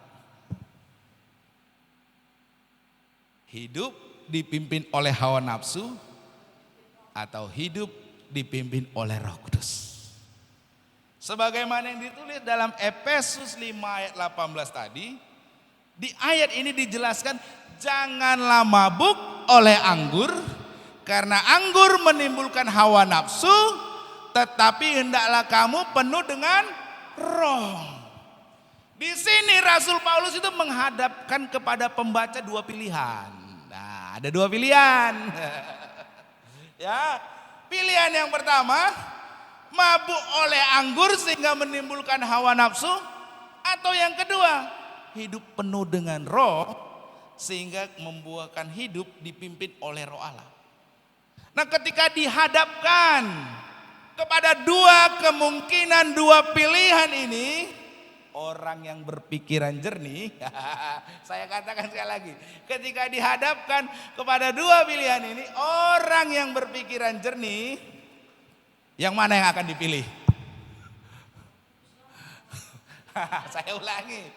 Hidup dipimpin oleh hawa nafsu atau hidup dipimpin oleh Roh Kudus. Sebagaimana yang ditulis dalam Efesus 5 ayat 18 tadi, di ayat ini dijelaskan janganlah mabuk oleh anggur karena anggur menimbulkan hawa nafsu, tetapi hendaklah kamu penuh dengan Roh. Di sini Rasul Paulus itu menghadapkan kepada pembaca dua pilihan. Nah, ada dua pilihan. Ya, pilihan yang pertama, mabuk oleh anggur sehingga menimbulkan hawa nafsu, atau yang kedua, hidup penuh dengan Roh sehingga membuahkan hidup dipimpin oleh Roh Allah. Nah, ketika dihadapkan kepada dua kemungkinan, dua pilihan ini, orang yang berpikiran jernih, saya katakan sekali lagi, ketika dihadapkan kepada dua pilihan ini, orang yang berpikiran jernih, yang mana yang akan dipilih? Saya ulangi,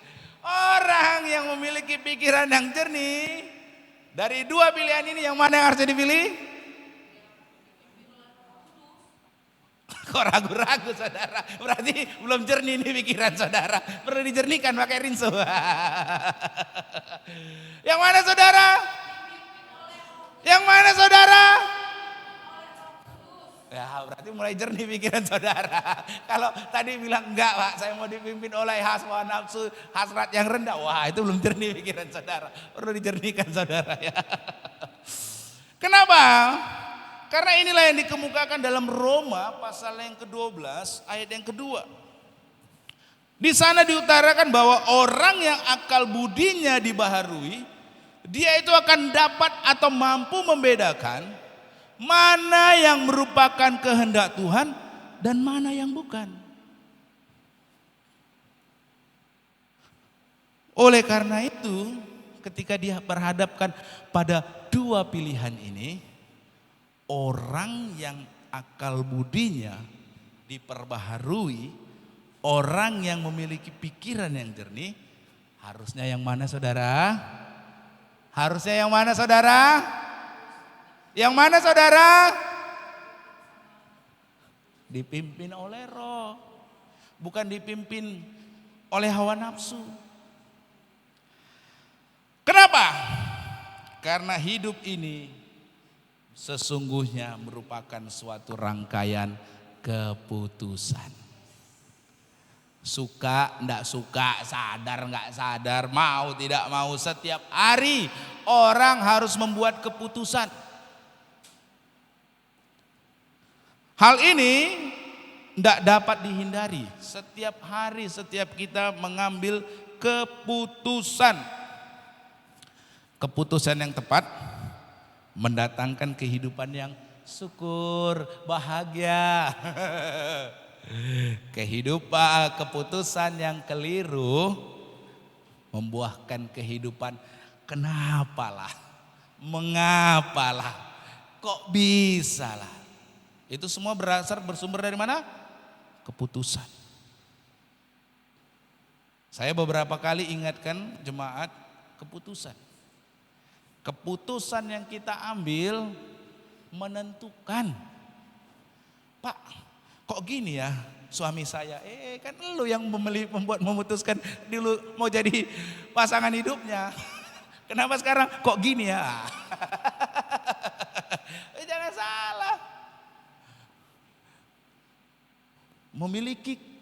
orang yang memiliki pikiran yang jernih, dari dua pilihan ini yang mana yang harus dipilih? Kok ragu-ragu saudara? Berarti belum jernih nih pikiran saudara. Perlu dijernihkan pakai rinso. Yang mana saudara? Yang mana saudara? Ya berarti mulai jernih pikiran saudara. Kalau tadi bilang enggak Pak, saya mau dipimpin oleh hawa nafsu, hasrat yang rendah. Wah itu belum jernih pikiran saudara. Perlu dijernihkan saudara ya. Kenapa? Karena inilah yang dikemukakan dalam Roma pasal yang ke-12 ayat yang kedua. Di sana diutarakan bahwa orang yang akal budinya dibaharui, dia itu akan dapat atau mampu membedakan mana yang merupakan kehendak Tuhan dan mana yang bukan. Oleh karena itu, ketika dia berhadapkan pada dua pilihan ini, orang yang akal budinya diperbaharui, orang yang memiliki pikiran yang jernih, harusnya yang mana saudara? Harusnya yang mana saudara? Yang mana saudara? Dipimpin oleh roh, bukan dipimpin oleh hawa nafsu. Kenapa? Karena hidup ini sesungguhnya merupakan suatu rangkaian keputusan. Suka, enggak suka, sadar, enggak sadar, mau, tidak mau, setiap hari orang harus membuat keputusan. Hal ini enggak dapat dihindari. Setiap hari, setiap kita mengambil keputusan. Keputusan yang tepat mendatangkan kehidupan yang syukur, bahagia. Kehidupan, keputusan yang keliru membuahkan kehidupan kenapalah, mengapalah, kok bisa lah. Itu semua bersumber dari mana? Keputusan. Saya beberapa kali ingatkan jemaat keputusan. Keputusan yang kita ambil menentukan. Pak, kok gini ya suami saya? Kan lu yang memutuskan dulu mau jadi pasangan hidupnya. Kenapa sekarang kok gini ya? Jangan salah.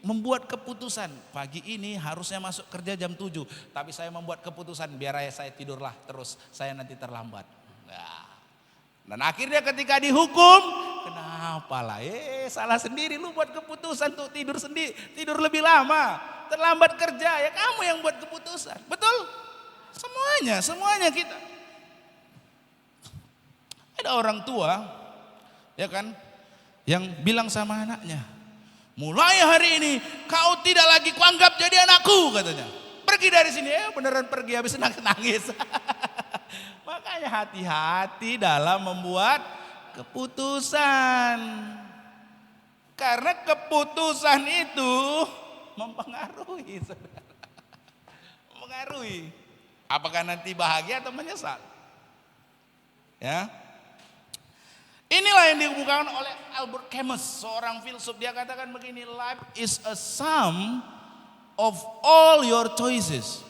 Membuat keputusan, pagi ini harusnya masuk kerja jam 7, tapi saya membuat keputusan biar saya tidurlah terus, saya nanti terlambat. Nah, dan akhirnya ketika dihukum, kenapa lah? Salah sendiri, lu buat keputusan tuh tidur sendiri, tidur lebih lama, terlambat kerja, ya kamu yang buat keputusan. Betul? Semuanya kita. Ada orang tua, ya kan, yang bilang sama anaknya, mulai hari ini kau tidak lagi kuanggap jadi anakku katanya. Pergi dari sini. Beneran pergi habis nangis. Makanya hati-hati dalam membuat keputusan. Karena keputusan itu mempengaruhi saudara. Mempengaruhi. Apakah nanti bahagia atau menyesal? Ya. Inilah yang dikemukakan oleh Albert Camus, seorang filsuf. Dia katakan begini, life is a sum of all your choices.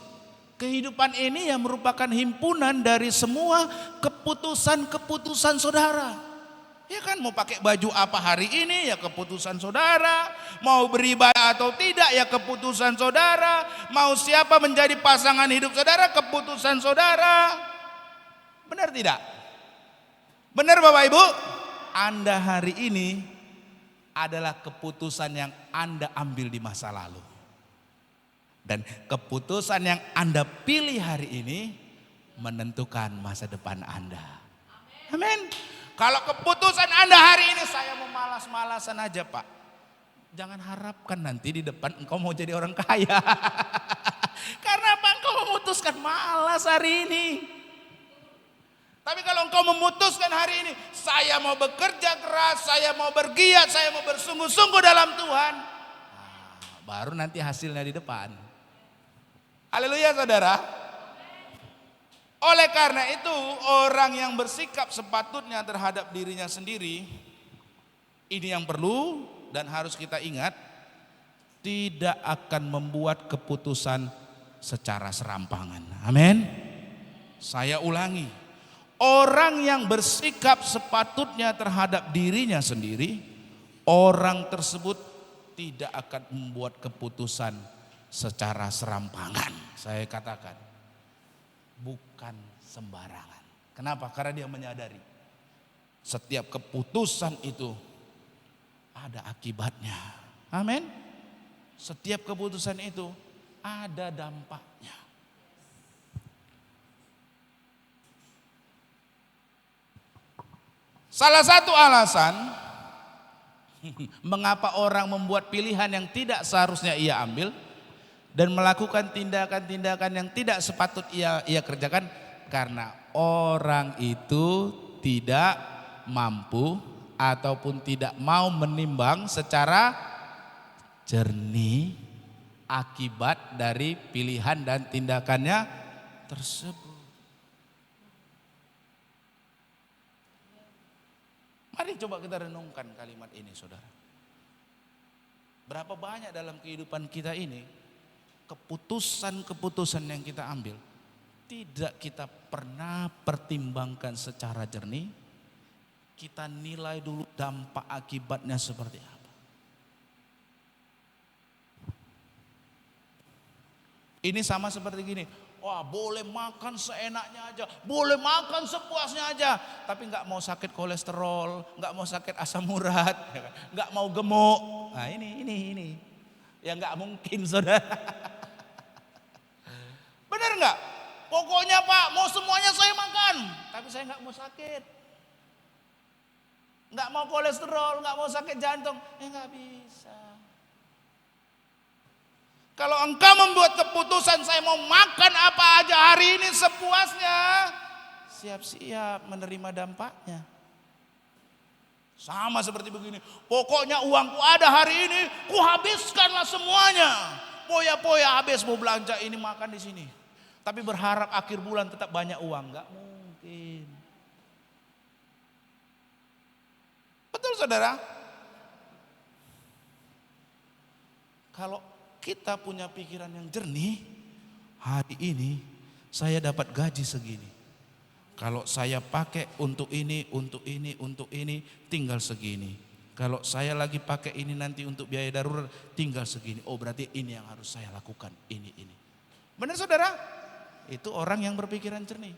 Kehidupan ini yang merupakan himpunan dari semua keputusan-keputusan saudara. Ya kan, mau pakai baju apa hari ini ya keputusan saudara. Mau beribadah atau tidak ya keputusan saudara. Mau siapa menjadi pasangan hidup saudara, keputusan saudara. Benar tidak? Benar Bapak Ibu? Anda hari ini adalah keputusan yang Anda ambil di masa lalu. Dan keputusan yang Anda pilih hari ini menentukan masa depan Anda. Amin. Kalau keputusan Anda hari ini, saya mau malas-malasan aja Pak. Jangan harapkan nanti di depan engkau mau jadi orang kaya. Karena apa? Engkau memutuskan malas hari ini. Tapi kalau engkau memutuskan hari ini, saya mau bekerja keras, saya mau bergiat, saya mau bersungguh-sungguh dalam Tuhan. Baru nanti hasilnya di depan. Haleluya saudara. Oleh karena itu orang yang bersikap sepatutnya terhadap dirinya sendiri, ini yang perlu dan harus kita ingat, tidak akan membuat keputusan secara serampangan. Amin. Saya ulangi, orang yang bersikap sepatutnya terhadap dirinya sendiri, orang tersebut tidak akan membuat keputusan secara serampangan. Saya katakan, bukan sembarangan. Kenapa? Karena dia menyadari setiap keputusan itu ada akibatnya. Amin. Setiap keputusan itu ada dampaknya. Salah satu alasan mengapa orang membuat pilihan yang tidak seharusnya ia ambil dan melakukan tindakan-tindakan yang tidak sepatut ia kerjakan, karena orang itu tidak mampu ataupun tidak mau menimbang secara jernih akibat dari pilihan dan tindakannya tersebut. Mari coba kita renungkan kalimat ini, saudara. Berapa banyak dalam kehidupan kita ini keputusan-keputusan yang kita ambil tidak kita pernah pertimbangkan secara jernih. Kita nilai dulu dampak akibatnya seperti apa. Ini sama seperti gini, wah boleh makan seenaknya aja, boleh makan sepuasnya aja, tapi nggak mau sakit kolesterol, nggak mau sakit asam urat, nggak mau gemuk. Nah ini, ya nggak mungkin, saudara. Benar nggak? Pokoknya Pak, mau semuanya saya makan, tapi saya nggak mau sakit, nggak mau kolesterol, nggak mau sakit jantung, nggak bisa. Kalau engkau membuat keputusan saya mau makan apa aja hari ini sepuasnya, siap-siap menerima dampaknya. Sama seperti begini, pokoknya uangku ada hari ini, ku habiskanlah semuanya. Poya-poya habis mau belanja ini makan di sini. Tapi berharap akhir bulan tetap banyak uang, nggak mungkin. Betul saudara? Kalau kita punya pikiran yang jernih, hari ini saya dapat gaji segini. Kalau saya pakai untuk ini, tinggal segini. Kalau saya lagi pakai ini nanti untuk biaya darurat, tinggal segini. Oh berarti ini yang harus saya lakukan, ini. Benar saudara? Itu orang yang berpikiran jernih,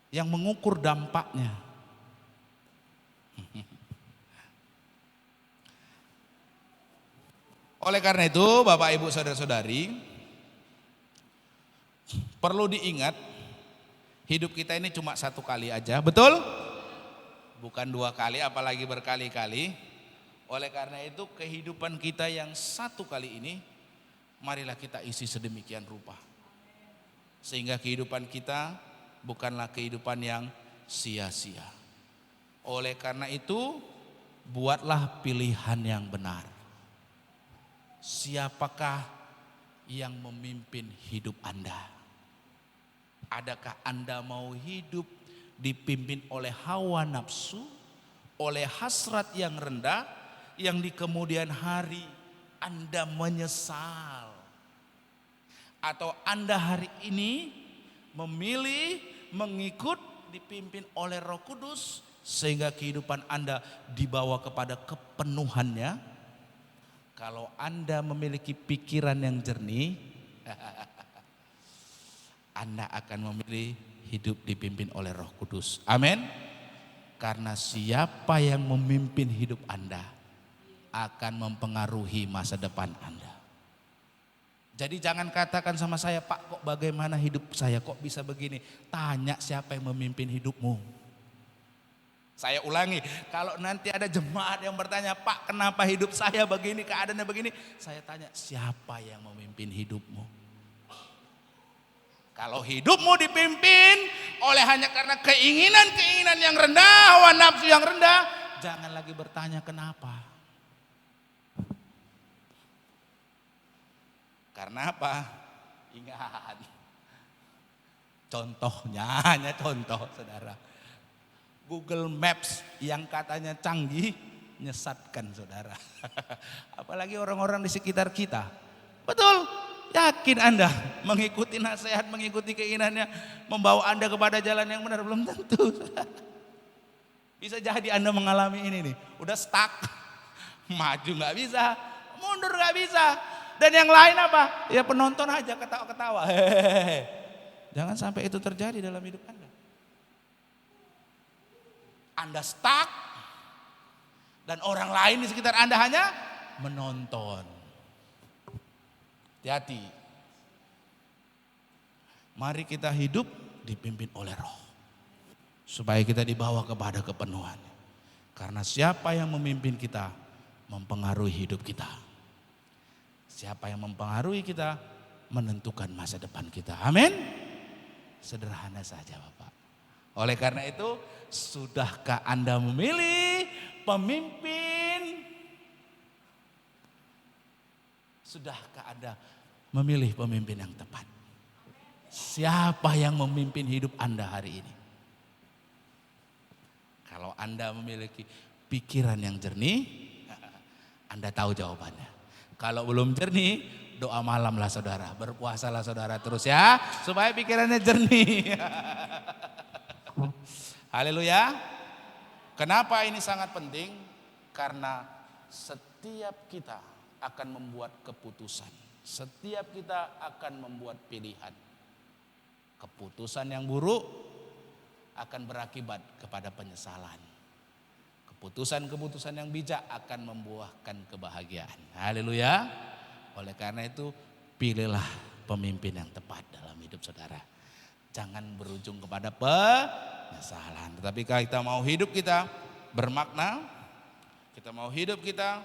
yang mengukur dampaknya. Oleh karena itu Bapak Ibu Saudara-saudari, perlu diingat hidup kita ini cuma satu kali aja, betul? Bukan dua kali apalagi berkali-kali. Oleh karena itu kehidupan kita yang satu kali ini, marilah kita isi sedemikian rupa. Sehingga kehidupan kita bukanlah kehidupan yang sia-sia. Oleh karena itu buatlah pilihan yang benar. Siapakah yang memimpin hidup Anda? Adakah Anda mau hidup dipimpin oleh hawa nafsu, oleh hasrat yang rendah, yang di kemudian hari Anda menyesal? Atau Anda hari ini memilih mengikut dipimpin oleh Roh Kudus sehingga kehidupan Anda dibawa kepada kepenuhannya? Kalau Anda memiliki pikiran yang jernih, Anda akan memilih hidup dipimpin oleh Roh Kudus. Amin. Karena siapa yang memimpin hidup Anda akan mempengaruhi masa depan Anda. Jadi jangan katakan sama saya, Pak kok bagaimana hidup saya kok bisa begini. Tanya siapa yang memimpin hidupmu. Saya ulangi, kalau nanti ada jemaat yang bertanya, Pak kenapa hidup saya begini, keadaannya begini. Saya tanya, siapa yang memimpin hidupmu? Kalau hidupmu dipimpin oleh hanya karena keinginan-keinginan yang rendah, hawa nafsu yang rendah, jangan lagi bertanya kenapa. Karena apa? Ingat, contohnya, hanya contoh saudara. Google Maps yang katanya canggih, menyesatkan saudara. Apalagi orang-orang di sekitar kita. Betul, yakin Anda mengikuti nasihat, mengikuti keinginannya, membawa Anda kepada jalan yang benar? Belum tentu. Bisa jadi Anda mengalami ini nih, udah stuck, maju gak bisa, mundur gak bisa. Dan yang lain apa? Ya penonton aja, ketawa-ketawa. Hehehe. Jangan sampai itu terjadi dalam hidup Anda. Anda stuck, dan orang lain di sekitar Anda hanya menonton. Hati-hati. Mari kita hidup dipimpin oleh Roh. Supaya kita dibawa kepada kepenuhan. Karena siapa yang memimpin kita mempengaruhi hidup kita. Siapa yang mempengaruhi kita menentukan masa depan kita. Amin. Sederhana saja Bapak. Oleh karena itu, sudahkah Anda memilih pemimpin? Sudahkah Anda memilih pemimpin yang tepat? Siapa yang memimpin hidup Anda hari ini? Kalau Anda memiliki pikiran yang jernih, Anda tahu jawabannya. Kalau belum jernih, doa malamlah saudara, berpuasalah saudara terus ya, supaya pikirannya jernih. Haleluya. Kenapa ini sangat penting? Karena setiap kita akan membuat keputusan. Setiap kita akan membuat pilihan. Keputusan yang buruk akan berakibat kepada penyesalan. Keputusan-keputusan yang bijak akan membuahkan kebahagiaan. Haleluya. Oleh karena itu, pilihlah pemimpin yang tepat dalam hidup saudara. Jangan berujung kepada penyesalan. Tetapi kalau kita mau hidup kita bermakna, kita mau hidup kita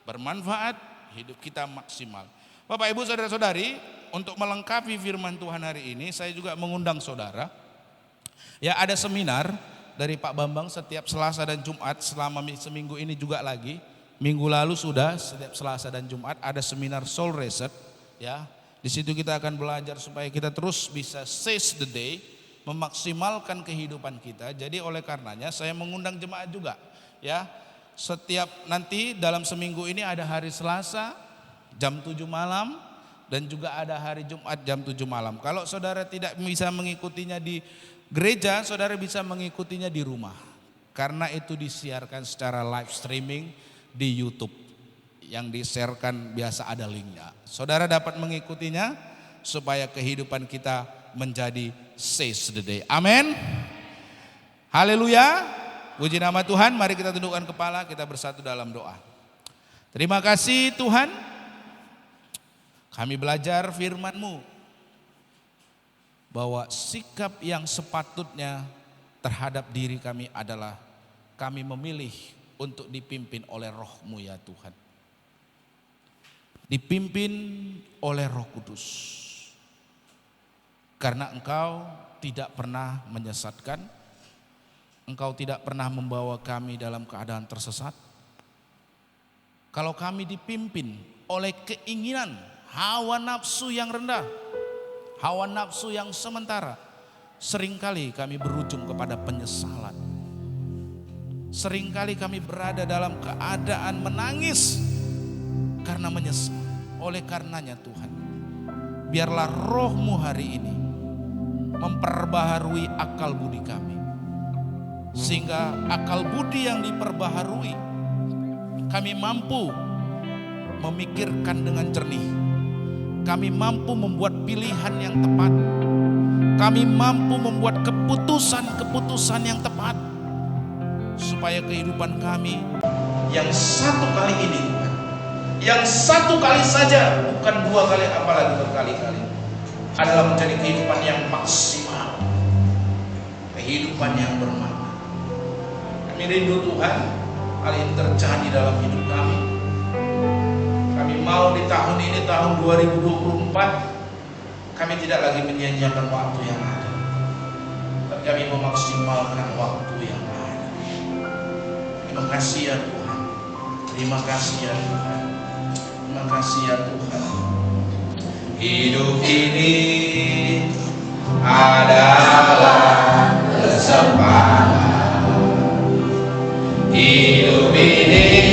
bermanfaat, hidup kita maksimal. Bapak Ibu saudara-saudari, untuk melengkapi firman Tuhan hari ini, saya juga mengundang saudara. Ya, ada seminar dari Pak Bambang setiap Selasa dan Jumat selama seminggu ini juga lagi. Minggu lalu sudah setiap Selasa dan Jumat ada seminar Soul Reset. Ya, di situ kita akan belajar supaya kita terus bisa seize the day, memaksimalkan kehidupan kita. Jadi oleh karenanya saya mengundang jemaat juga. Ya, setiap nanti dalam seminggu ini ada hari Selasa jam 7 malam dan juga ada hari Jumat jam 7 malam. Kalau saudara tidak bisa mengikutinya di gereja, saudara bisa mengikutinya di rumah. Karena itu disiarkan secara live streaming di YouTube. Yang di-sharekan biasa ada linknya. Saudara dapat mengikutinya supaya kehidupan kita menjadi seize the day. Amin. Haleluya. Puji nama Tuhan. Mari kita tundukkan kepala, kita bersatu dalam doa. Terima kasih Tuhan. Kami belajar firman-Mu. Bahwa sikap yang sepatutnya terhadap diri kami adalah kami memilih untuk dipimpin oleh Roh-Mu ya Tuhan. Dipimpin oleh Roh Kudus. Karena Engkau tidak pernah menyesatkan. Engkau tidak pernah membawa kami dalam keadaan tersesat. Kalau kami dipimpin oleh keinginan, hawa nafsu yang rendah, hawa nafsu yang sementara, seringkali kami berujung kepada penyesalan. Seringkali kami berada dalam keadaan menangis karena menyesal. Oleh karenanya Tuhan, biarlah Roh-Mu hari ini memperbaharui akal budi kami. Sehingga akal budi yang diperbaharui, kami mampu memikirkan dengan jernih. Kami mampu membuat pilihan yang tepat. Kami mampu membuat keputusan-keputusan yang tepat. Supaya kehidupan kami yang satu kali ini, yang satu kali saja, bukan 2 kali apalagi berkali-kali, adalah menjadi kehidupan yang maksimal. Kehidupan yang bermakna. Kami rindu Tuhan, hal ini terjadi dalam hidup kami. Kami mau di tahun ini, tahun 2024, kami tidak lagi menyia-nyiakan waktu yang ada, tapi kami memaksimalkan waktu yang ada. Terima kasih ya Tuhan. Terima kasih ya Tuhan. Terima kasih ya Tuhan. Hidup ini adalah kesempatan. Hidup ini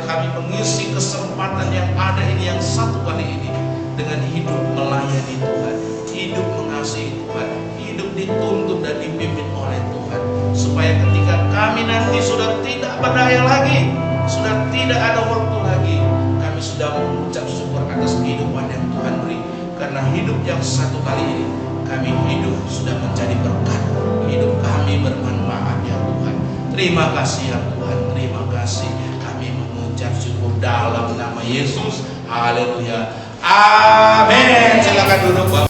kami mengisi kesempatan yang ada ini, yang satu kali ini, dengan hidup melayani Tuhan, hidup mengasihi Tuhan, hidup dituntun dan dipimpin oleh Tuhan, supaya ketika kami nanti sudah tidak berdaya lagi, sudah tidak ada waktu lagi, kami sudah mengucap syukur atas kehidupan yang Tuhan beri. Karena hidup yang satu kali ini, kami hidup sudah menjadi berkat, hidup kami bermanfaat ya Tuhan. Terima kasih ya Tuhan, terima kasih. Kami mengucap syukur dalam nama Yesus. Haleluya. Amin. Silakan duduk Bapak.